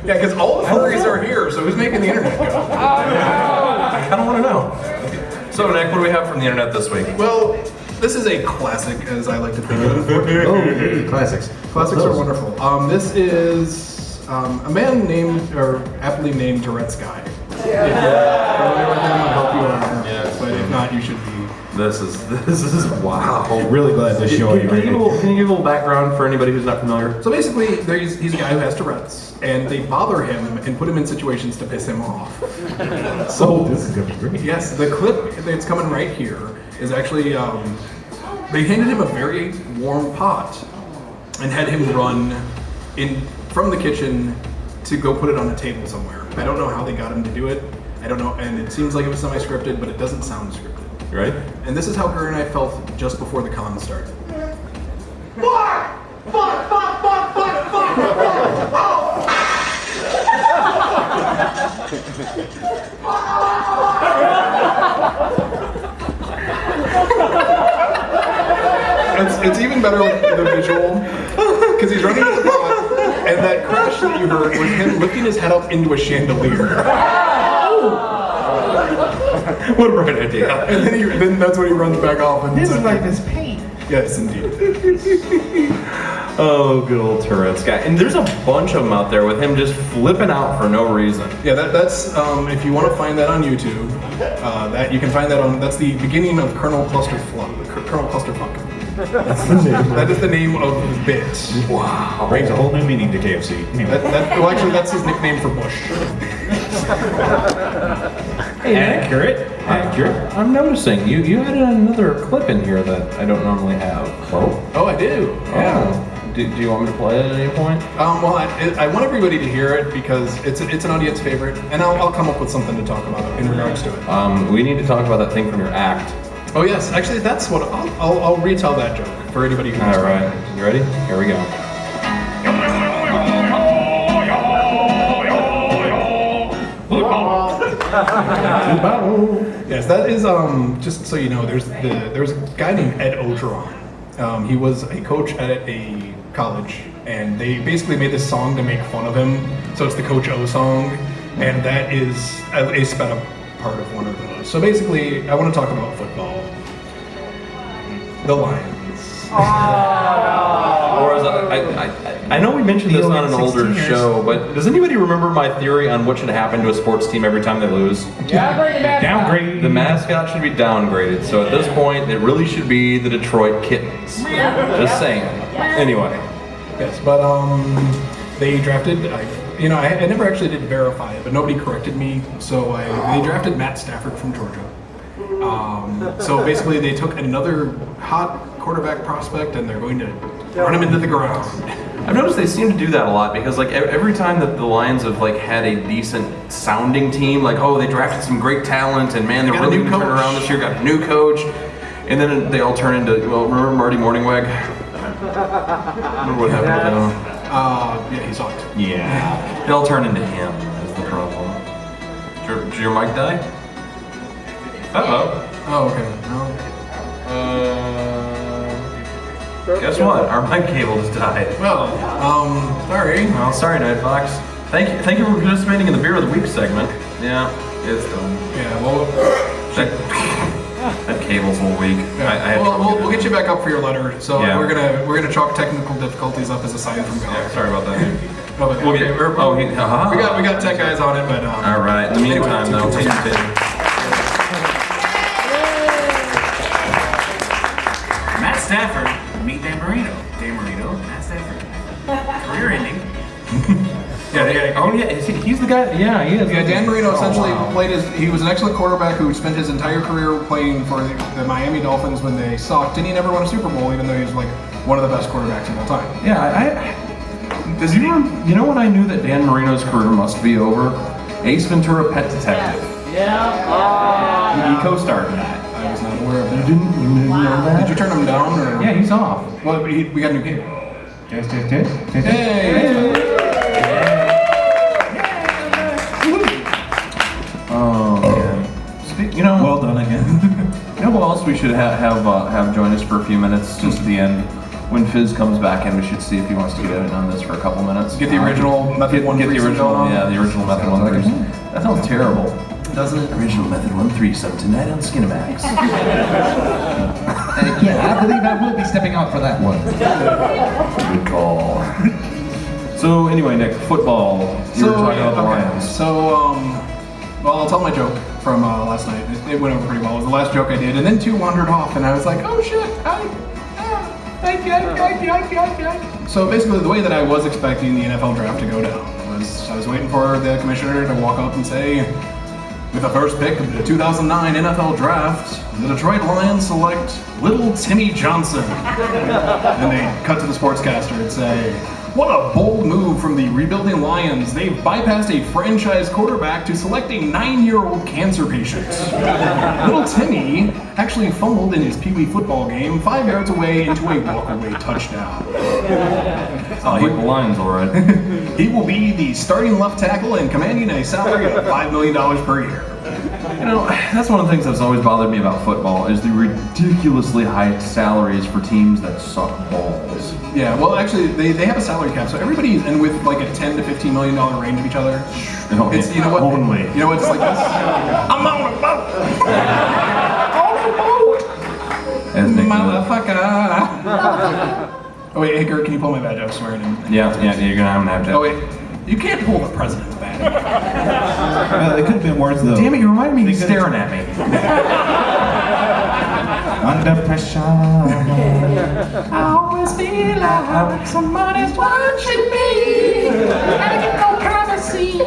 Yeah, because all the furries are here, so who's making the internet go? I kind of want to know. So, Nick, what do we have from the internet this week? Well, this is a classic, as I like to think of it. Oh, classics. Classics are wonderful. This is a man named, or aptly named Tourette's Guy. If you're familiar with him, I'll help you out. Yes. But if not, you should be. This is wow. I'm really glad to show you. Can you give a little background for anybody who's not familiar? So basically, he's a guy who has Tourette's, and they bother him and put him in situations to piss him off. So this is gonna be great. Yes, the clip that's coming right here is actually, they handed him a very warm pot and had him run from the kitchen to go put it on a table somewhere. I don't know how they got him to do it. I don't know, and it seems like it was semi-scripted, but it doesn't sound scripted. You ready? And this is how Gurr and I felt just before the con started. It's even better with the visual, because he's running into the pot, and that crash that you heard was him lifting his head up into a chandelier. What a bright idea. And then that's when he runs back off. And This is like this pain. Yes, indeed. Oh, good old Tourette's guy. And there's a bunch of them out there with him just flipping out for no reason. Yeah, that's if you want to find that on YouTube, that you can find that on. That's the beginning of Colonel Clusterfuck. That's the name. That is the name of the bit. Wow. Brings a whole new meaning to KFC. Anyway. Well, actually, that's his nickname for Bush. Accurate. I'm noticing you added another clip in here that I don't normally have. Oh, I do. Yeah. Oh. Do you want me to play it at any point? Well, I want everybody to hear it because it's an audience favorite, and I'll come up with something to talk about in regards to it. We need to talk about that thing from your act. Oh yes, actually, that's what I'll retell that joke for anybody who. All right, you ready? Here we go. Yes, that is just so you know, there's a guy named Ed Ogeron. He was a coach at a college, and they basically made this song to make fun of him. So it's the Coach O song, and that is a sped up part of one of those. So basically, I want to talk about football. The Lions. Or as I know we mentioned this on an older 16ers. show, but does anybody remember my theory on what should happen to a sports team every time they lose? Downgrade. The mascot should be downgraded. So at this point, it really should be the Detroit Kittens. Just saying. Anyway. Yes, but they drafted. I never actually did verify it, but nobody corrected me. So they drafted Matt Stafford from Georgia. So basically, they took another hot quarterback prospect, and they're going to run him into the ground. I've noticed they seem to do that a lot because like every time that the Lions have like had a decent sounding team, like oh they drafted some great talent and man they're got a really new going to turn coach. around this year, got a new coach, and then they all turn into remember Marty Morningweg? Remember what happened with him? Yeah, he sucked. Yeah, they all turn into him. Is the problem? Did your mic die? Uh-oh. Oh, okay. Guess what? Our mic cable just died. Well, sorry. Well, sorry, Night Fox. Thank you for participating in the Beer of the Week segment. Yeah, it's done. Yeah, well, That cable's a little weak. I we'll get you back up for your letter. So Yeah. we're gonna chalk technical difficulties up as a sign from God. Yeah, sorry about that. We'll get. we got tech guys on it, but All right. In the meantime, though, continue. Matt Stafford, meet Dan Marino. Dan Marino, Matt Stafford. Career ending. He's the guy. Yeah, he is. Yeah, Dan Marino essentially wow. he was an excellent quarterback who spent his entire career playing for the Miami Dolphins when they sucked, and he never won a Super Bowl, even though he was like one of the best quarterbacks of all time. Yeah, you know when I knew that Dan Marino's career must be over? Ace Ventura: Pet Detective. He co-starred in that. I was not aware of that. You didn't know that? Did you turn him down? Or? Yeah, he's off. Well, we got a new game. Test. Hey! who else we should have join us for a few minutes, just at the end? When Fizz comes back in, we should see if he wants to get in on this for a couple minutes. Get the original Method 1 Get the original, yeah, the original Method 1 threesome. That sounds terrible. Doesn't it? Original Method 1 threesome tonight on Skinemax. Yeah, I believe I will be stepping out for that one. Good call. So anyway, Nick, football. You were talking about the Lions. So, well, I'll tell my joke from last night. It went over pretty well. It was the last joke I did, and then 2 wandered off, and I was like, oh shit, So basically, the way that I was expecting the NFL draft to go down was I was waiting for the commissioner to walk up and say, with the first pick of the 2009 NFL draft, the Detroit Lions select Little Timmy Johnson. And they cut to the sportscaster and say, what a bold move from the rebuilding Lions. They've bypassed a franchise quarterback to select a 9-year-old cancer patient. Little Timmy actually fumbled in his Pee Wee football game 5 yards away into a walk-away touchdown. I like the Lions, all right. He will be the starting left tackle and commanding a salary of $5 million per year. You know, that's one of the things that's always bothered me about football is the ridiculously high salaries for teams that suck balls. Yeah, well, actually, they have a salary cap, so everybody's in with like a $10 to $15 million range of each other. It's, you know what? Only. You know what? It's like this. I'm on a boat. On a boat. Motherfucker. Oh wait, hey Kurt, can you pull my badge? I was swearing in. Yeah, you're gonna have to. Oh wait, you can't pull the president's badge. It could have been worse though. Damn it, you remind me of staring at me. Under pressure. I always feel like somebody's watching me. I get no privacy.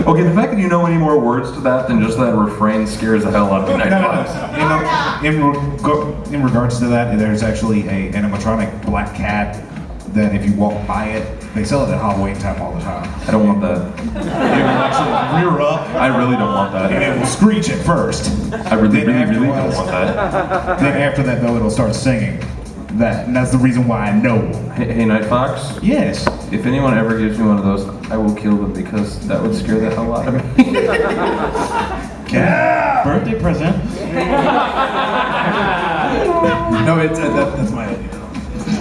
Okay, the fact that you know any more words to that than just that refrain scares the hell out of me. In regards to that, there's actually an animatronic black cat that if you walk by it, they sell it at Halloween time all the time. I don't want that. It will actually rear up. I really don't want that. And it will screech at first. I really don't want that. Then after that, though, it'll start singing. And that's the reason why I know. Hey, Night Fox? Yes. If anyone ever gives me one of those, I will kill them because that would scare the hell out of me. Yeah. Birthday present. No, that's my idea.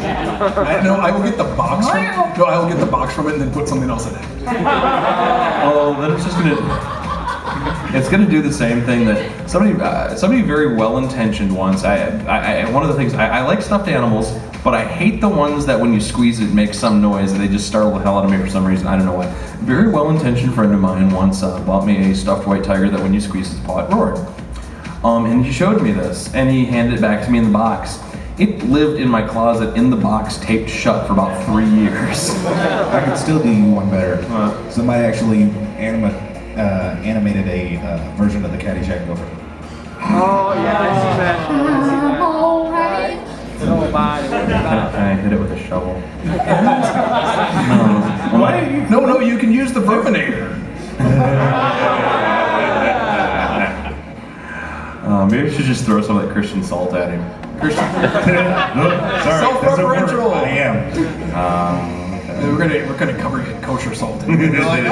I will get the box from it. No, I will get the box from it and then put something else in it. Oh, then it's just gonna do the same thing that somebody very well intentioned once. One of the things I like stuffed animals, but I hate the ones that when you squeeze it makes some noise and they just startle the hell out of me for some reason. I don't know why. Very well intentioned friend of mine once bought me a stuffed white tiger that when you squeeze its paw it roared. And he showed me this and he handed it back to me in the box. It lived in my closet in the box, taped shut for about 3 years. I could still do you one better. Somebody actually animated a version of the Caddyshack Gopher. Oh, yeah, I see that. Nobody. I hit it with a shovel. No, you can use the Verminator. Maybe I should just throw some of that Christian salt at him. Christian. Sorry, self-referential. I am. We're gonna cover you in kosher salt. You're like,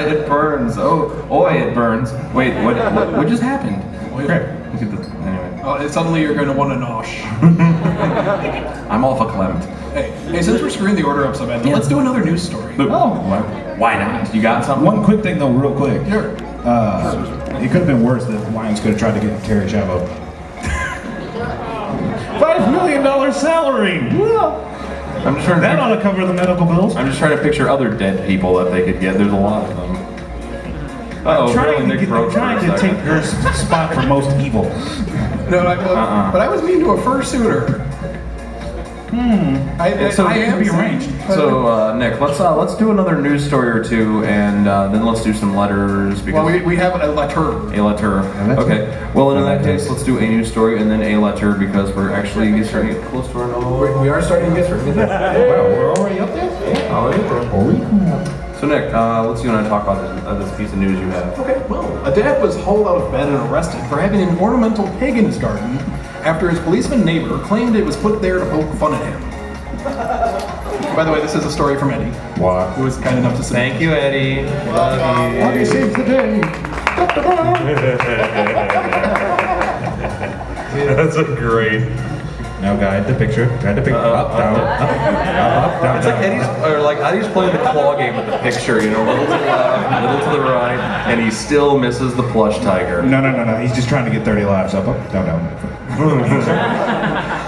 It burns. Oh, it burns. Wait, what just happened? Wait. Look at this. Anyway. Suddenly you're gonna want to nosh. I'm all for Clement. Hey, since we're screwing the order up so bad, let's do another news story. Why not? You got something? One quick thing though, real quick. Sure. It could have been worse. The Lions could have tried to get Terry Chavo. $5 million salary. I'm just trying that ought to cover the medical bills. I'm just trying to picture other dead people that they could get. There's a lot of them. I'm trying to take her spot for most evil. No, but I was mean to a fursuiter. So I am rearranged. So Nick, let's do another news story or two, and then let's do some letters. Because we have a letter. A letter. Okay. Well, in that case, let's do a news story and then a letter because we're actually starting to get close to our normal. We are starting to get through. Wow, we're already up there. Already up there. Holy crap. So Nick, let's see when I talk about this piece of news you have. Okay. Well, a dad was hauled out of bed and arrested for having an ornamental pig in his garden after his policeman neighbor claimed it was put there to poke fun at him. By the way, this is a story from Eddie. What? Who was kind enough to submit. Thank you, Eddie. Love you. Eddie saves the day. That's a great. Now guide the picture. Guide the picture. Up, down, up, down. It's like Eddie's playing the claw game with the picture, you know, little to the left, little to the right, and he still misses the plush tiger. No. He's just trying to get 30 laughs. Up, down, down.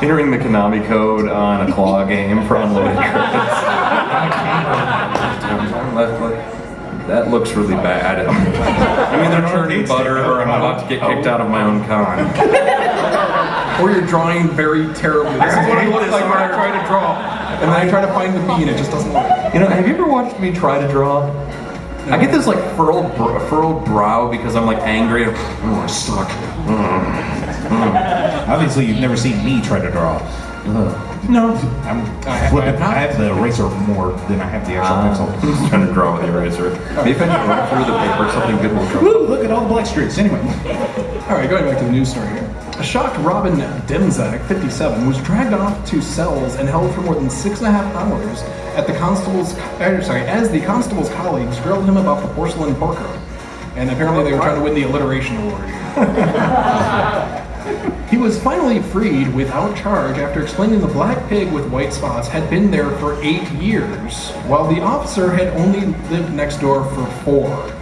Entering the Konami code on a claw game for unloaded credits. That looks really bad. I'm either churning butter or I'm about to get kicked out of my own con. Or you're drawing very terribly. This is what it looks like when I try to draw. And then I try to find the B and it just doesn't work. You know, have you ever watched me try to draw? I get this like furrowed brow because I'm like angry. Oh, I suck. Obviously, you've never seen me try to draw. No. I have the eraser more than I have the actual pencil. I'm trying to draw with the eraser. Maybe if I just run through the paper, something good will come. Woo, look at all the black streaks. Anyway. All right, going back to the news story here. A shocked Robin Demzak, 57, was dragged off to cells and held for more than 6.5 hours at the as the constable's colleagues grilled him about the porcelain porker. And apparently they were trying to win the alliteration award here. He was finally freed without charge after explaining the black pig with white spots had been there for 8 years, while the officer had only lived next door for 4.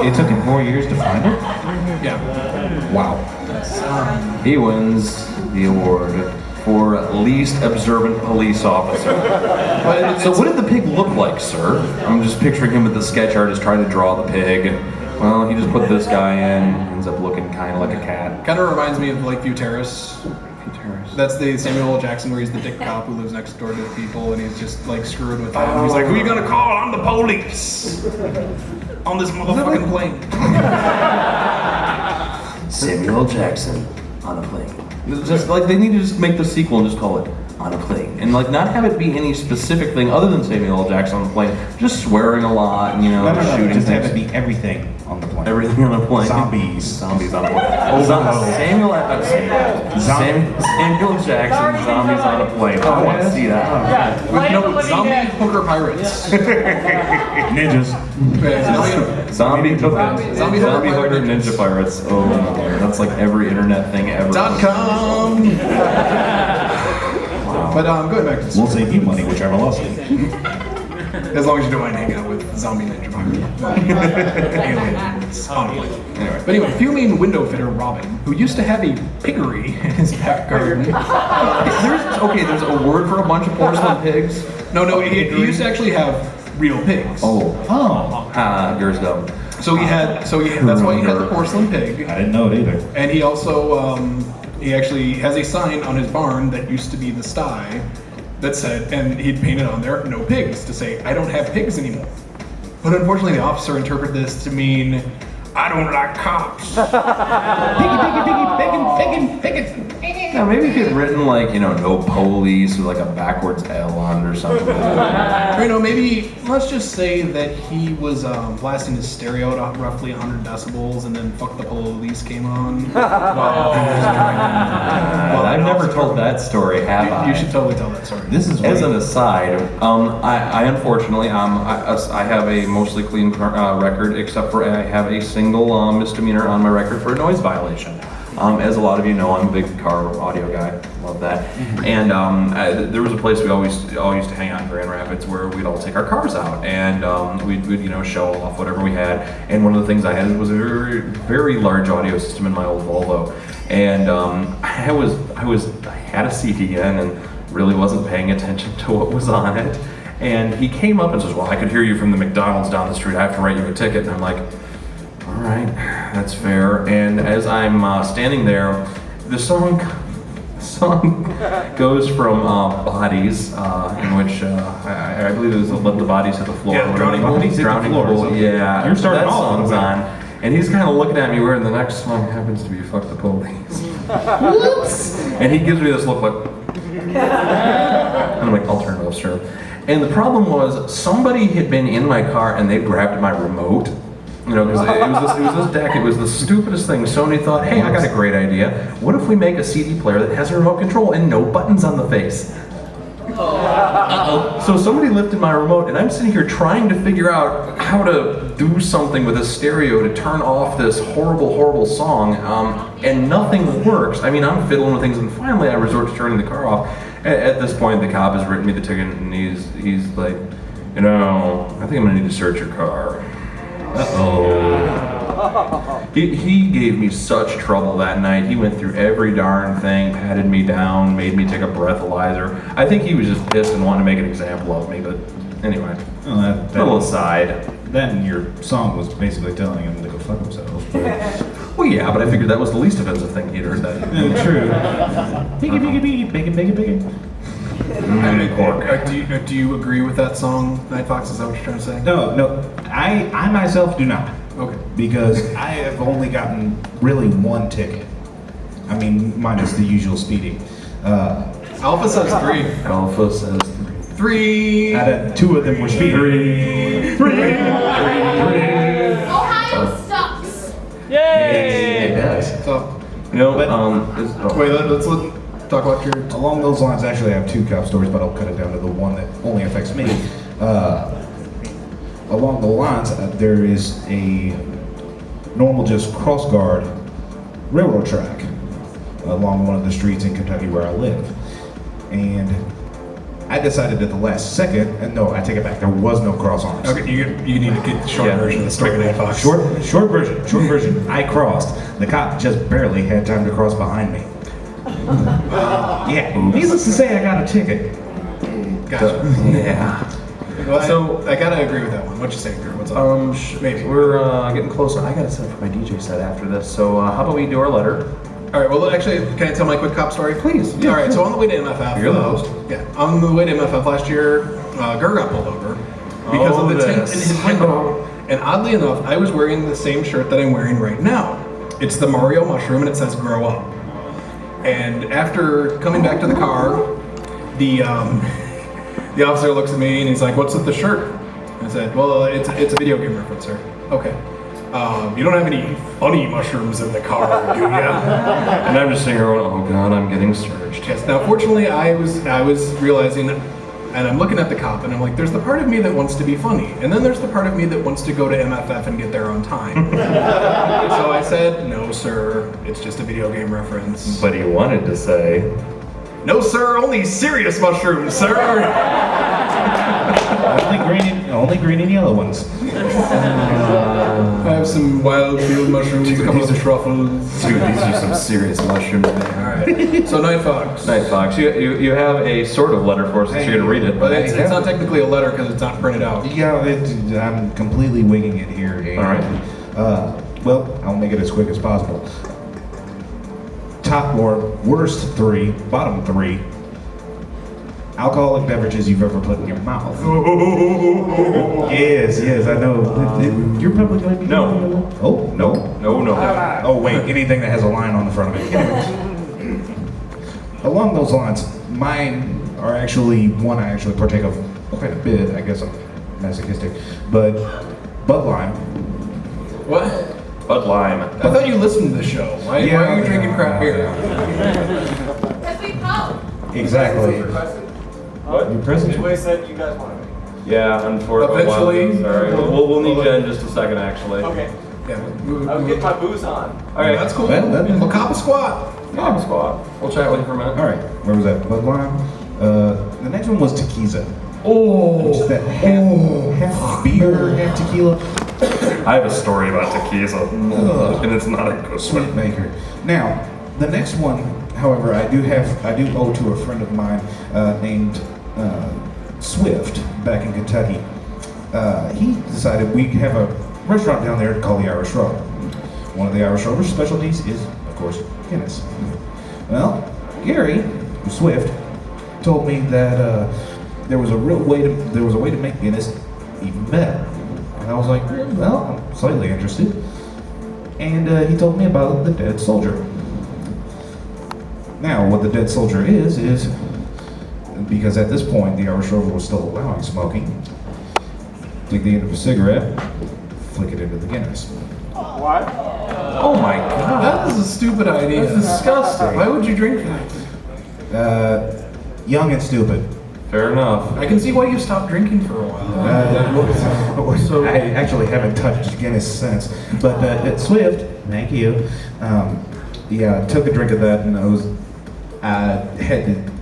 It took him 4 years to find it? Yeah. Wow. He wins the award for least observant police officer. So what did the pig look like, sir? I'm just picturing him with the sketch artist trying to draw the pig. Well, he just put this guy in, ends up looking kind of like a cat. Kind of reminds me of Lakeview Terrace. That's the Samuel L. Jackson where he's the dick cop who lives next door to people and he's just like screwed with them. He's like, who are you gonna call? I'm the police. On this motherfucking plane. Samuel L. Jackson on a plane. It's just like they need to just make the sequel and just call it On a Plane, and like not have it be any specific thing other than Samuel L. Jackson on the plane. Just swearing a lot and shooting just things. have it be everything on the plane. Everything on the plane. Zombies on the plane. Samuel Jackson, zombies on a plane. I want to see that. With no zombie hooker pirates. Ninjas. Zombie hooker ninja pirates. Oh, that's like every internet thing ever. .com. But going back to the We'll save you money, whichever lost it. as long as you don't mind hanging out with zombie ninja pirates. Aliens. Anyway. But anyway, fuming window fitter Robin, who used to have a piggery in his back garden. There's a word for a bunch of porcelain pigs. No, he used to actually have real pigs. Yours go. So that's why he had the porcelain pig. I didn't know it either. And he also, he actually has a sign on his barn that used to be the sty that said, and he'd painted on there, no pigs, to say, I don't have pigs anymore. But unfortunately, the officer interpreted this to mean, I don't like cops. Piggy. Yeah, maybe if he had written like, no police with like a backwards L on it or something. Or, maybe, let's just say that he was blasting his stereo at roughly 100 decibels and then Fuck the Police came on. I've never told that story, have I? You should totally tell that story. This is as an aside. I unfortunately, I have a mostly clean record, except for I have a single misdemeanor on my record for a noise violation. As a lot of you know, I'm a big car audio guy. Love that. And there was a place we all used to hang out in Grand Rapids where we'd all take our cars out and we'd show off whatever we had. And one of the things I had was a very, very large audio system in my old Volvo. And I had a CD in and really wasn't paying attention to what was on it. And he came up and says, well, I could hear you from the McDonald's down the street. I have to write you a ticket. And I'm like, all right, that's fair. And as I'm standing there, the song goes from Bodies, in which I believe it was Let the Bodies Hit the Floor. Yeah, Drowning Bodies Hit the Floor. Yeah, You're starting that off song's on. And he's kind of looking at me where the next song happens to be Fuck the Police. And he gives me this look like, and I'm like, I'll turn it off, sir. And the problem was somebody had been in my car and they grabbed my remote. Because it was this deck, it was the stupidest thing. Sony thought, hey, I got a great idea. What if we make a CD player that has a remote control and no buttons on the face? So somebody lifted my remote, and I'm sitting here trying to figure out how to do something with a stereo to turn off this horrible, horrible song, and nothing works. I mean, I'm fiddling with things, and finally I resort to turning the car off. At this point, the cop has written me the ticket, and he's like, I think I'm gonna need to search your car. He gave me such trouble that night. He went through every darn thing, patted me down, made me take a breathalyzer. I think he was just pissed and wanted to make an example of me, but anyway. Well, little aside. Then your song was basically telling him to go fuck himself. But... Well, yeah, but I figured that was the least offensive thing he'd heard that. True. Biggie. Do you agree with that song, Night Fox? Is that what you're trying to say? No. I myself do not. Okay. Because I have only gotten really one ticket. I mean, minus the usual speeding. Alpha says 3. Alpha says 3. Two of them were speeding. Three. Ohio sucks. Yay! It does. So, Wait, let's talk about your... Along those lines, actually I have two cop stories, but I'll cut it down to the one that only affects me. Along the lines, there is a normal just cross guard railroad track along one of the streets in Kentucky where I live. And I decided at the last second, and no, I take it back, there was no cross arms. Okay, you need to get the short version of the story, Night Fox. Short version. I crossed. The cop just barely had time to cross behind me. Yeah, needless to say, I got a ticket. Gotcha. Yeah. Well, So- I gotta agree with that one. What you say, Drew? What's up? Maybe. We're getting closer. I gotta set up for my DJ set after this, so how about we do our letter? All right. Well, actually, can I tell my quick cop story? Please. All right. So on the way to MFF, You're the host. Yeah, on the way to MFF last year, Gur got pulled over because of the tint in his window. And oddly enough, I was wearing the same shirt that I'm wearing right now. It's the Mario mushroom, and it says "Grow Up." And after coming back to the car, the officer looks at me and he's like, "What's with the shirt?" And I said, "Well, it's a video game reference, sir." Okay. You don't have any funny mushrooms in the car, do you? And I'm just sitting here going, oh god, I'm getting searched. Yes. Now, fortunately, I was realizing, and I'm looking at the cop, and I'm like, there's the part of me that wants to be funny, and then there's the part of me that wants to go to MFF and get there on time. So I said, "No, sir, it's just a video game reference." But he wanted to say, "No, sir, only serious mushrooms, sir." Only green and yellow ones. I have some wild field mushrooms, a couple of truffles. dude, these are some serious mushrooms, man. All right. So Night Fox. Night Fox, you have a sort of letter for us since you're going to read it. But it's not technically a letter because it's not printed out. Yeah, I'm completely winging it here. And, all right. Well, I'll make it as quick as possible. Top or worst 3, bottom 3 alcoholic beverages you've ever put in your mouth. Yes, I know. You're probably going to be... No. Oh, no. No. Oh, wait, anything that has a line on the front of it. Anyways. Along those lines, mine are actually one I actually partake of quite a bit. I guess I'm masochistic. But Bud Lime. What? Bud Lime. I thought you listened to the show. Why are you drinking crap beer? Because we pope. Exactly. What? Your present. said you guys wanted me. Yeah, unfortunately. Eventually. Sorry. We'll need you in just a second, actually. Okay. Yeah. I'll get my booze on. Okay. That's cool. Well, Cop a squat. Cop squad. We'll chat with you for a minute. All right, where was that? Bud Lime. The next one was Tequila. Oh. Which is that half beer, half tequila. I have a story about tequila, and it's not a good Sweet one. maker. Now, the next one, however, I do owe to a friend of mine named Swift back in Kentucky. He decided we have a restaurant down there called the Irish Rover. One of the Irish Rover's specialties is, of course, Guinness. Well, Gary Swift told me that there was a way to make Guinness even better. And I was like, well, I'm slightly interested. And he told me about the Dead Soldier. Now, what the Dead Soldier is because at this point the Irish Rover was still allowing smoking, take the end of a cigarette, flick it into the Guinness. What? Oh my god. That is a stupid idea. That's disgusting. Why would you drink that? Young and stupid. Fair enough. I can see why you stopped drinking for a while. So I actually haven't touched Guinness since. But at Swift, thank you. Yeah, took a drink of that and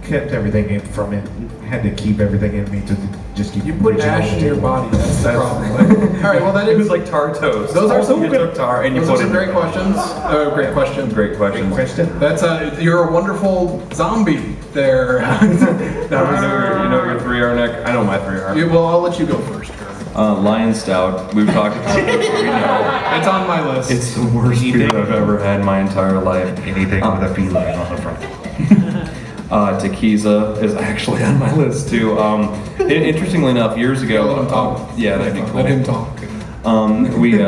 kept everything in from it. Had to keep everything in me to just keep. You put reaching ash over in your to- body. That's the problem. All right. Well, that It is. was like tar toast. Those are some you took tar and you Those put are some it. great questions. Great question. Great questions. Question. That's you're a wonderful zombie there. That was your 3R neck. I know my 3R. Well, I'll let you go first. Kurt. Lion Stout. We've talked about it. We know. It's on my list. It's the worst beer I've ever had in my entire life. Anything with a feline on the front. Tequiza is actually on my list too. Interestingly enough, years ago, Let him talk. yeah, that'd be cool. Let him talk. We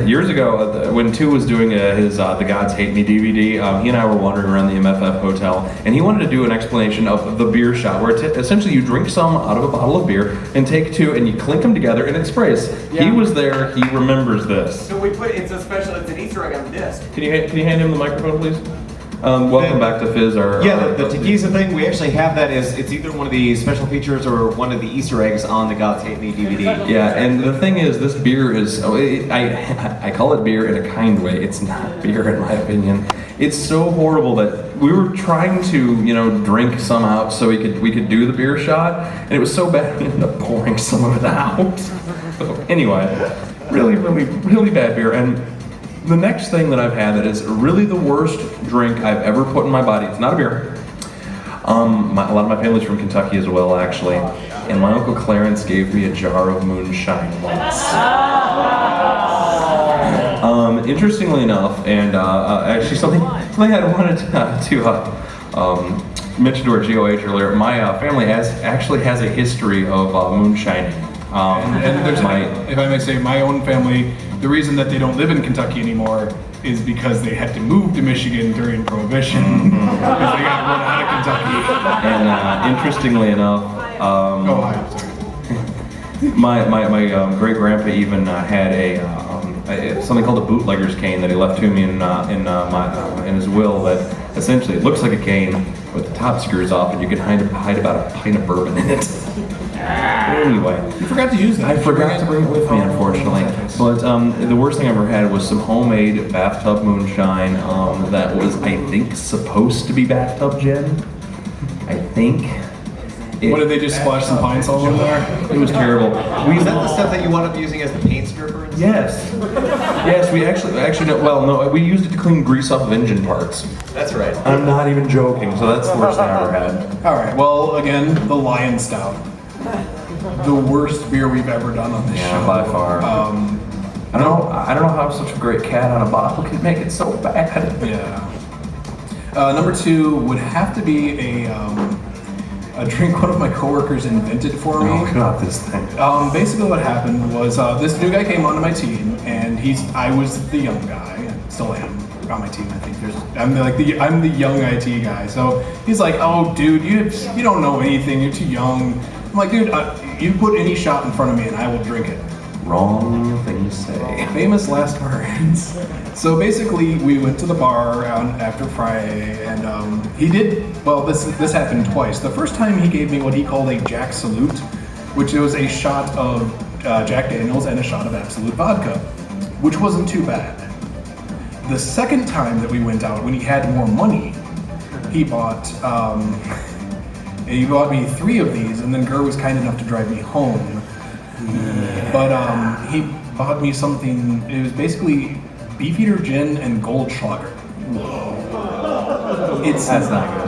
years ago when Tu was doing his The Gods Hate Me DVD, he and I were wandering around the MFF hotel, and he wanted to do an explanation of the beer shot, where essentially you drink some out of a bottle of beer and take two and you clink them together and it sprays. Yeah. He was there. He remembers this. So we put it's an Easter egg on the disc. Can you hand him the microphone, please? Welcome back to Fizz. The Tequiza thing, we actually have that as, it's either one of the special features or one of the Easter eggs on the Gods Hate Me DVD. Yeah, and the thing is, this beer is, I call it beer in a kind way. It's not beer in my opinion. It's so horrible that we were trying to, drink some out so we could do the beer shot, and it was so bad we ended up pouring some of it out. So anyway, really, really, really bad beer. And the next thing that I've had that is really the worst drink I've ever put in my body, it's not a beer. A lot of my family's from Kentucky as well, actually. And my Uncle Clarence gave me a jar of moonshine once. Interestingly enough, and actually something I wanted to mention to our GOH earlier, my family actually has a history of moonshining. And there's if I may say, my own family, the reason that they don't live in Kentucky anymore is because they had to move to Michigan during Prohibition because they got run out of Kentucky. And interestingly enough, Ohio, sorry. my great grandpa even had something called a bootlegger's cane that he left to me in his will, that essentially it looks like a cane, but the top screws off and you can hide about a pint of bourbon in it. Anyway, You forgot to use that. I forgot to bring it with me, unfortunately. But the worst thing I ever had was some homemade bathtub moonshine that was, I think, supposed to be bathtub gin. I think. What, did they just splash some pine sol in there? It was terrible. Is that the stuff that you wound up using as the paint stripper? And Yes. Yes, we actually no, we used it to clean grease off of engine parts. That's right. I'm not even joking, so that's the worst thing I ever had. All right. Well, again, the Lion Stout, the worst beer we've ever done on this show. Yeah, by far. I don't know how such a great cat on a bottle can make it so bad. Yeah. Number two would have to be a drink one of my coworkers invented for me. Oh god, this thing. Basically what happened was this new guy came onto my team, and I was the young guy, and still am on my team. I think I'm the young IT guy. So he's like, "Oh, dude, you don't know anything. You're too young." I'm like, "Dude, you put any shot in front of me, and I will drink it." Wrong thing to say. Famous last words. So basically, we went to the bar after Friday, and he did. Well, this happened twice. The first time he gave me what he called a Jack Salute, which was a shot of Jack Daniels and a shot of Absolute Vodka, which wasn't too bad. The second time that we went out, when he had more money, he bought me 3 of these, and then Gur was kind enough to drive me home. But he bought me something. It was basically Beefeater gin and Goldschlager. That's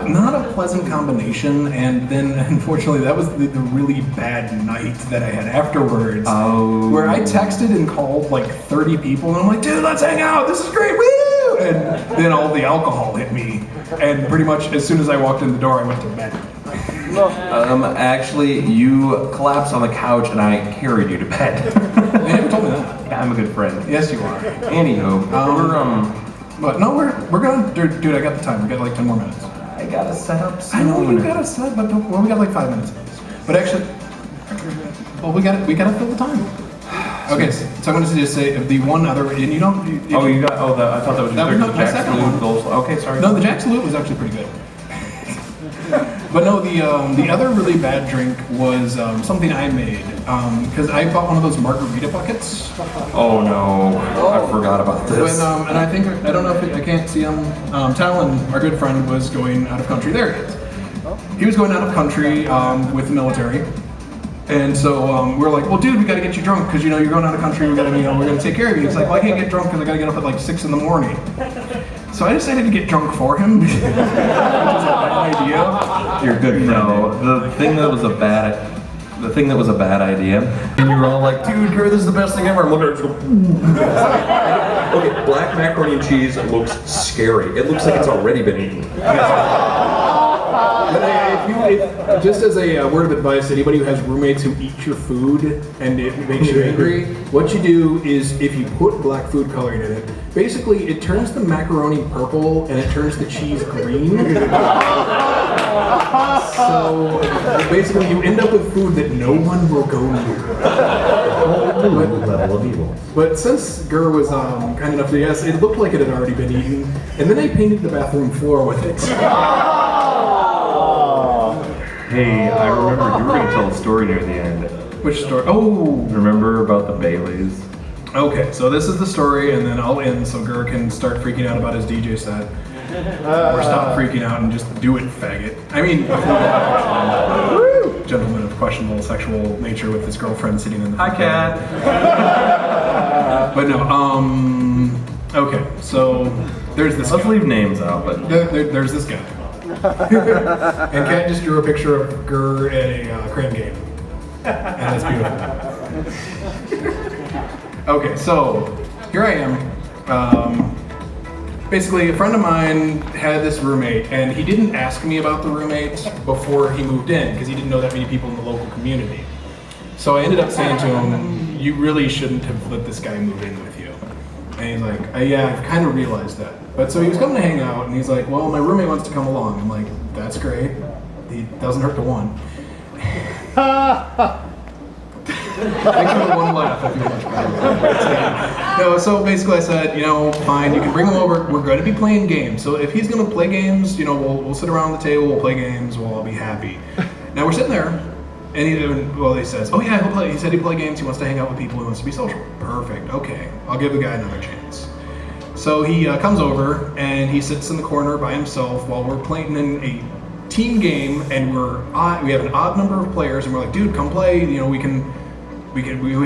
not a pleasant combination, and then unfortunately that was the really bad night that I had afterwards. Oh. Where I texted and called like 30 people, and I'm like, "Dude, let's hang out. This is great, woo!" And then all the alcohol hit me, and pretty much as soon as I walked in the door, I went to bed. Actually, you collapsed on the couch and I carried you to bed. They never told me that. I'm a good friend. Yes, you are. Anywho, But no, we're gonna, dude. I got the time. We got like 10 more minutes. I gotta set up soon. I know you gotta set, but we got like 5 minutes. But actually, well, we gotta fill the time. Okay, so I'm gonna just say the one other, and you don't. I thought that was That was the not my Jack second Salute one. Gold. Okay, sorry. No, the Jack Salute was actually pretty good. But no, the other really bad drink was something I made because I bought one of those margarita buckets. Oh no, I forgot about this. And I think I don't know if I can't see him. Talon, our good friend, was going out of country. There he is. He was going out of country with the military. And so we're like, well, dude, we got to get you drunk because you're going out of country. We got to, we're going to take care of you. He's like, well, I can't get drunk because I got to get up at like 6 in the morning. So I decided to get drunk for him. Which is a bad idea. You're good. No, the thing that was a bad idea. And you were all like, dude, Gary, this is the best thing ever. I'm looking at it. Okay, black macaroni and cheese looks scary. It looks like it's already been eaten. But just as a word of advice, anybody who has roommates who eat your food and it makes you angry, what you do is if you put black food coloring in it, basically it turns the macaroni purple and it turns the cheese green. So basically you end up with food that no one will go near. But since Gur was kind enough to yes, it looked like it had already been eaten, and then I painted the bathroom floor with it. Hey, I remember you were going to tell a story near the end. Which story? Oh! Remember about the Baileys? Okay, so this is the story, and then I'll end so Gur can start freaking out about his DJ set. Or stop freaking out and just do it, faggot. I mean, gentleman of questionable sexual nature with his girlfriend sitting in the Hi, Cat. But no, okay, so there's this Let's guy. leave names out, but... There's this guy. And Kat just drew a picture of Gur at a crane game. And that's beautiful. Okay, so here I am. Basically, a friend of mine had this roommate, and he didn't ask me about the roommate before he moved in, because he didn't know that many people in the local community. So I ended up saying to him, you really shouldn't have let this guy move in with you. And he's like, yeah, I've kind of realized that. But so he was coming to hang out, and he's like, well, my roommate wants to come along. I'm like, that's great. He doesn't hurt to one. Thanks for the one laugh. I feel much better. No, so basically I said, fine, you can bring him over. We're going to be playing games. So if he's going to play games, we'll sit around the table, we'll play games, we'll all be happy. Now we're sitting there, and he says, oh yeah, he'll play. He said he'd play games. He wants to hang out with people. He wants to be social. Perfect. Okay, I'll give the guy another chance. So he comes over and he sits in the corner by himself while we're playing in a team game, and we have an odd number of players, and we're like, dude, come play. We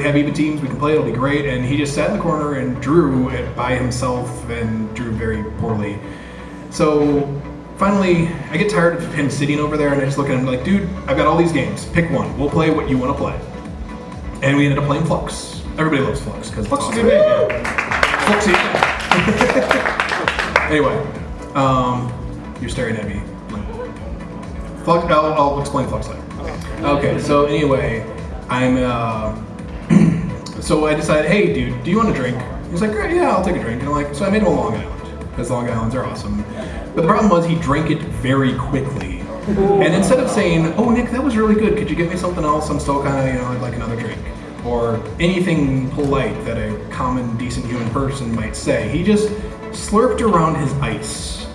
have even teams. We can play. It'll be great. And he just sat in the corner and drew it by himself and drew very poorly. So finally, I get tired of him sitting over there, and I just look at him like, dude, I've got all these games. Pick one. We'll play what you want to play. And we ended up playing Flux. Everybody loves Flux because Flux is a good game. Yeah. Fluxy. Anyway, you're staring at me. Flux. I'll explain Flux later. Okay. So anyway, so I decided, hey, dude, do you want a drink? He's like, great, yeah, I'll take a drink. And I'm like, so I made him a Long Island because Long Islands are awesome. But the problem was he drank it very quickly. And instead of saying, oh, Nick, that was really good. Could you get me something else? I'm still kind of, I'd like another drink. Or anything polite that a common, decent human person might say. He just slurped around his ice.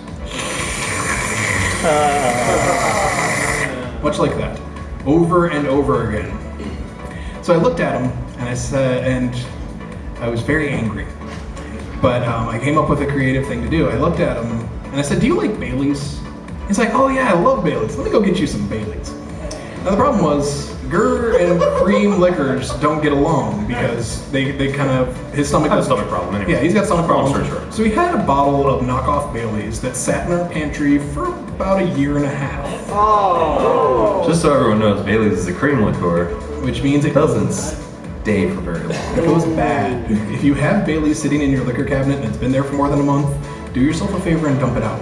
Much like that. Over and over again. So I looked at him and I said, and I was very angry. But I came up with a creative thing to do. I looked at him and I said, do you like Baileys? He's like, oh yeah, I love Baileys. Let me go get you some Baileys. Now the problem was, Gur and cream liquors don't get along because they kind of, his stomach has a stomach problem anyway. Yeah, he's got stomach problems. Oh, sure. So we had a bottle of knockoff Baileys that sat in our pantry for about a year and a half. Oh. Just so everyone knows, Baileys is a cream liqueur. Which means it doesn't stay for very long. It goes bad. If you have Baileys sitting in your liquor cabinet and it's been there for more than a month, do yourself a favor and dump it out.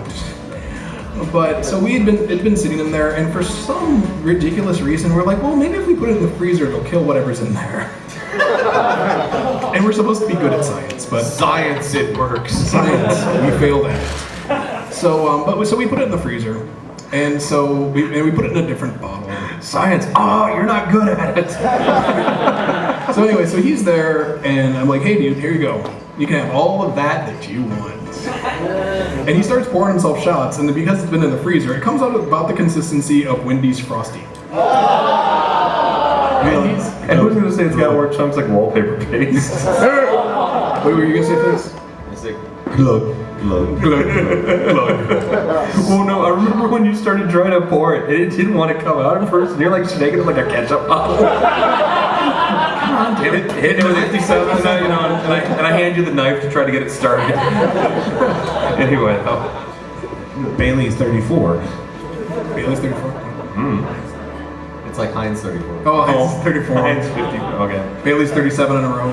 But so it'd been sitting in there, and for some ridiculous reason, we're like, well, maybe if we put it in the freezer, it'll kill whatever's in there. And we're supposed to be good at science, but science, it works. Science, we failed at it. So, so we put it in the freezer, and so we put it in a different bottle. Science, oh, you're not good at it. So anyway, so he's there, and I'm like, hey dude, here you go. You can have all of that you want. And he starts pouring himself shots, and because it's been in the freezer, it comes out about the consistency of Wendy's Frosty. And who's gonna say it's got more chunks like wallpaper paste? Wait, were you gonna say this? It's like, Glug. Oh no, I remember when you started trying to pour it, and it didn't want to come out at first, and you're like shaking it like a ketchup bottle. Come on, damn it. Hit it with 57, and I hand you the knife to try to get it started. Anyway, Bailey's 34. Bailey's 34. it's like Heinz 34. Oh, Heinz 34. Heinz 50, okay. Bailey's 37 in a row.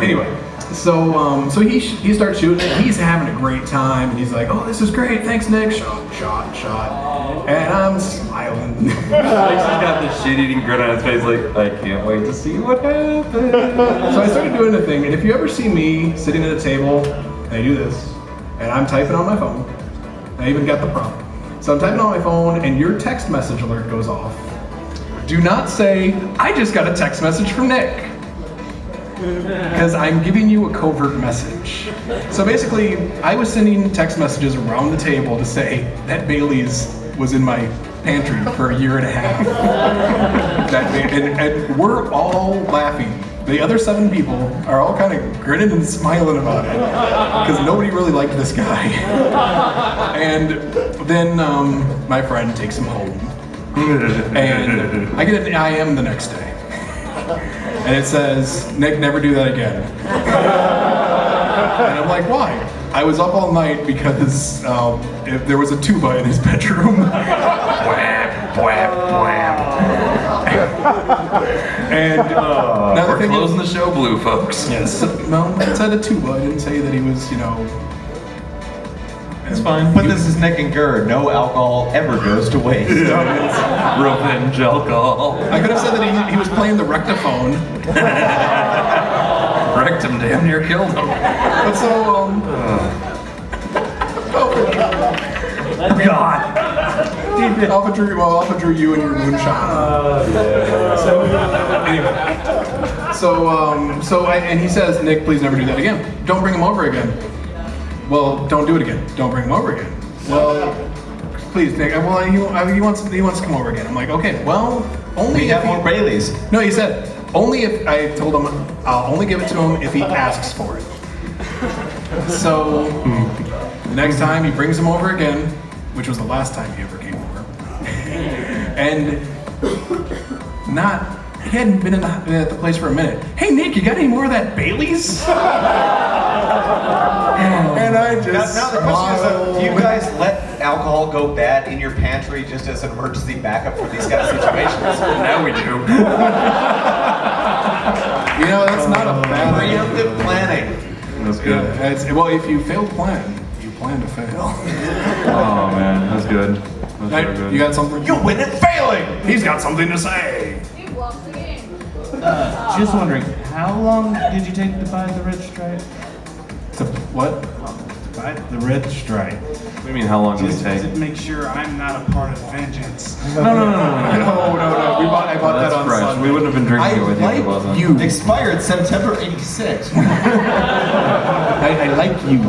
Anyway. So he starts shooting it. He's having a great time, and he's like, "Oh, this is great. Thanks, Nick." Shot. And I'm smiling. He's got this shit-eating grin on his face, like, I can't wait to see what happens. So I started doing the thing, and if you ever see me sitting at a table, and I do this, and I'm typing on my phone, I even got the prompt. So I'm typing on my phone, and your text message alert goes off. Do not say, "I just got a text message from Nick." Because I'm giving you a covert message. So basically, I was sending text messages around the table to say that Bailey's was in my pantry for a year and a half. and we're all laughing. The other 7 people are all kind of grinning and smiling about it because nobody really liked this guy. And then my friend takes him home, and I get an IM the next day. And it says, "Nick, never do that again." And I'm like, why? I was up all night because if there was a tuba in his bedroom. Wham, wham, wham. And now the we're thing closing the show blue, folks. Yes. No, it said a tuba. I didn't say that he was, It's fine. But this is Nick and Gerd. No alcohol ever goes to waste. Revenge alcohol. I could have said that he was playing the rectophone. Wrecked him, damn near killed him. But so, God. Alpha drew you and your moonshine. And he says, "Nick, please never do that again. Don't bring him over again." Well, don't do it again. Don't bring him over again. Well, please, Nick. Well, he wants to come over again. I'm like, okay. Well, only We if have more Baileys. No, he said only if I told him I'll only give it to him if he asks for it. So the next time he brings him over again, which was the last time he ever came over, and he hadn't been at the place for a minute. "Hey Nick, you got any more of that Bailey's?" And I just Now the question is, do you guys let alcohol go bad in your pantry just as an emergency backup for these kind of situations? Now we do. That's not a bad idea. Preemptive planning. That's good. Well, if you fail to plan, you plan to fail. Oh man, that's good. That's Hey, very good. you got something? You win at failing! He's got something to say. He lost the game. Just wondering, how long did you take to buy the red stripe? To what? To buy the red stripe. What do you mean, how long did it Just take? to make sure I'm not a part of vengeance. No. I bought That's that on fresh. Sunday. We wouldn't have been drinking it with you if it wasn't. you. Expired September 86. I like you.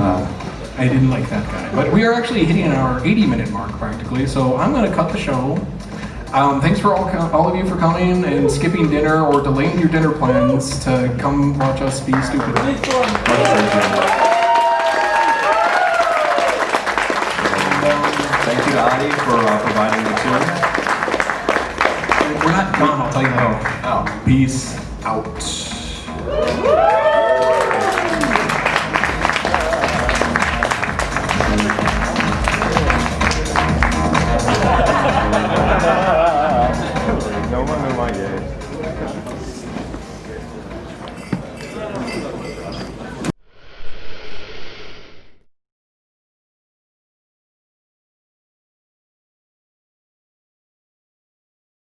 I didn't like that guy. But we are actually hitting our 80-minute mark practically, so I'm going to cut the show. Thanks for all of you for coming and skipping dinner or delaying your dinner plans to come watch us be stupid. Thank you to Adi for providing the tune. We're not done, I'll tell you that. Oh. Peace out.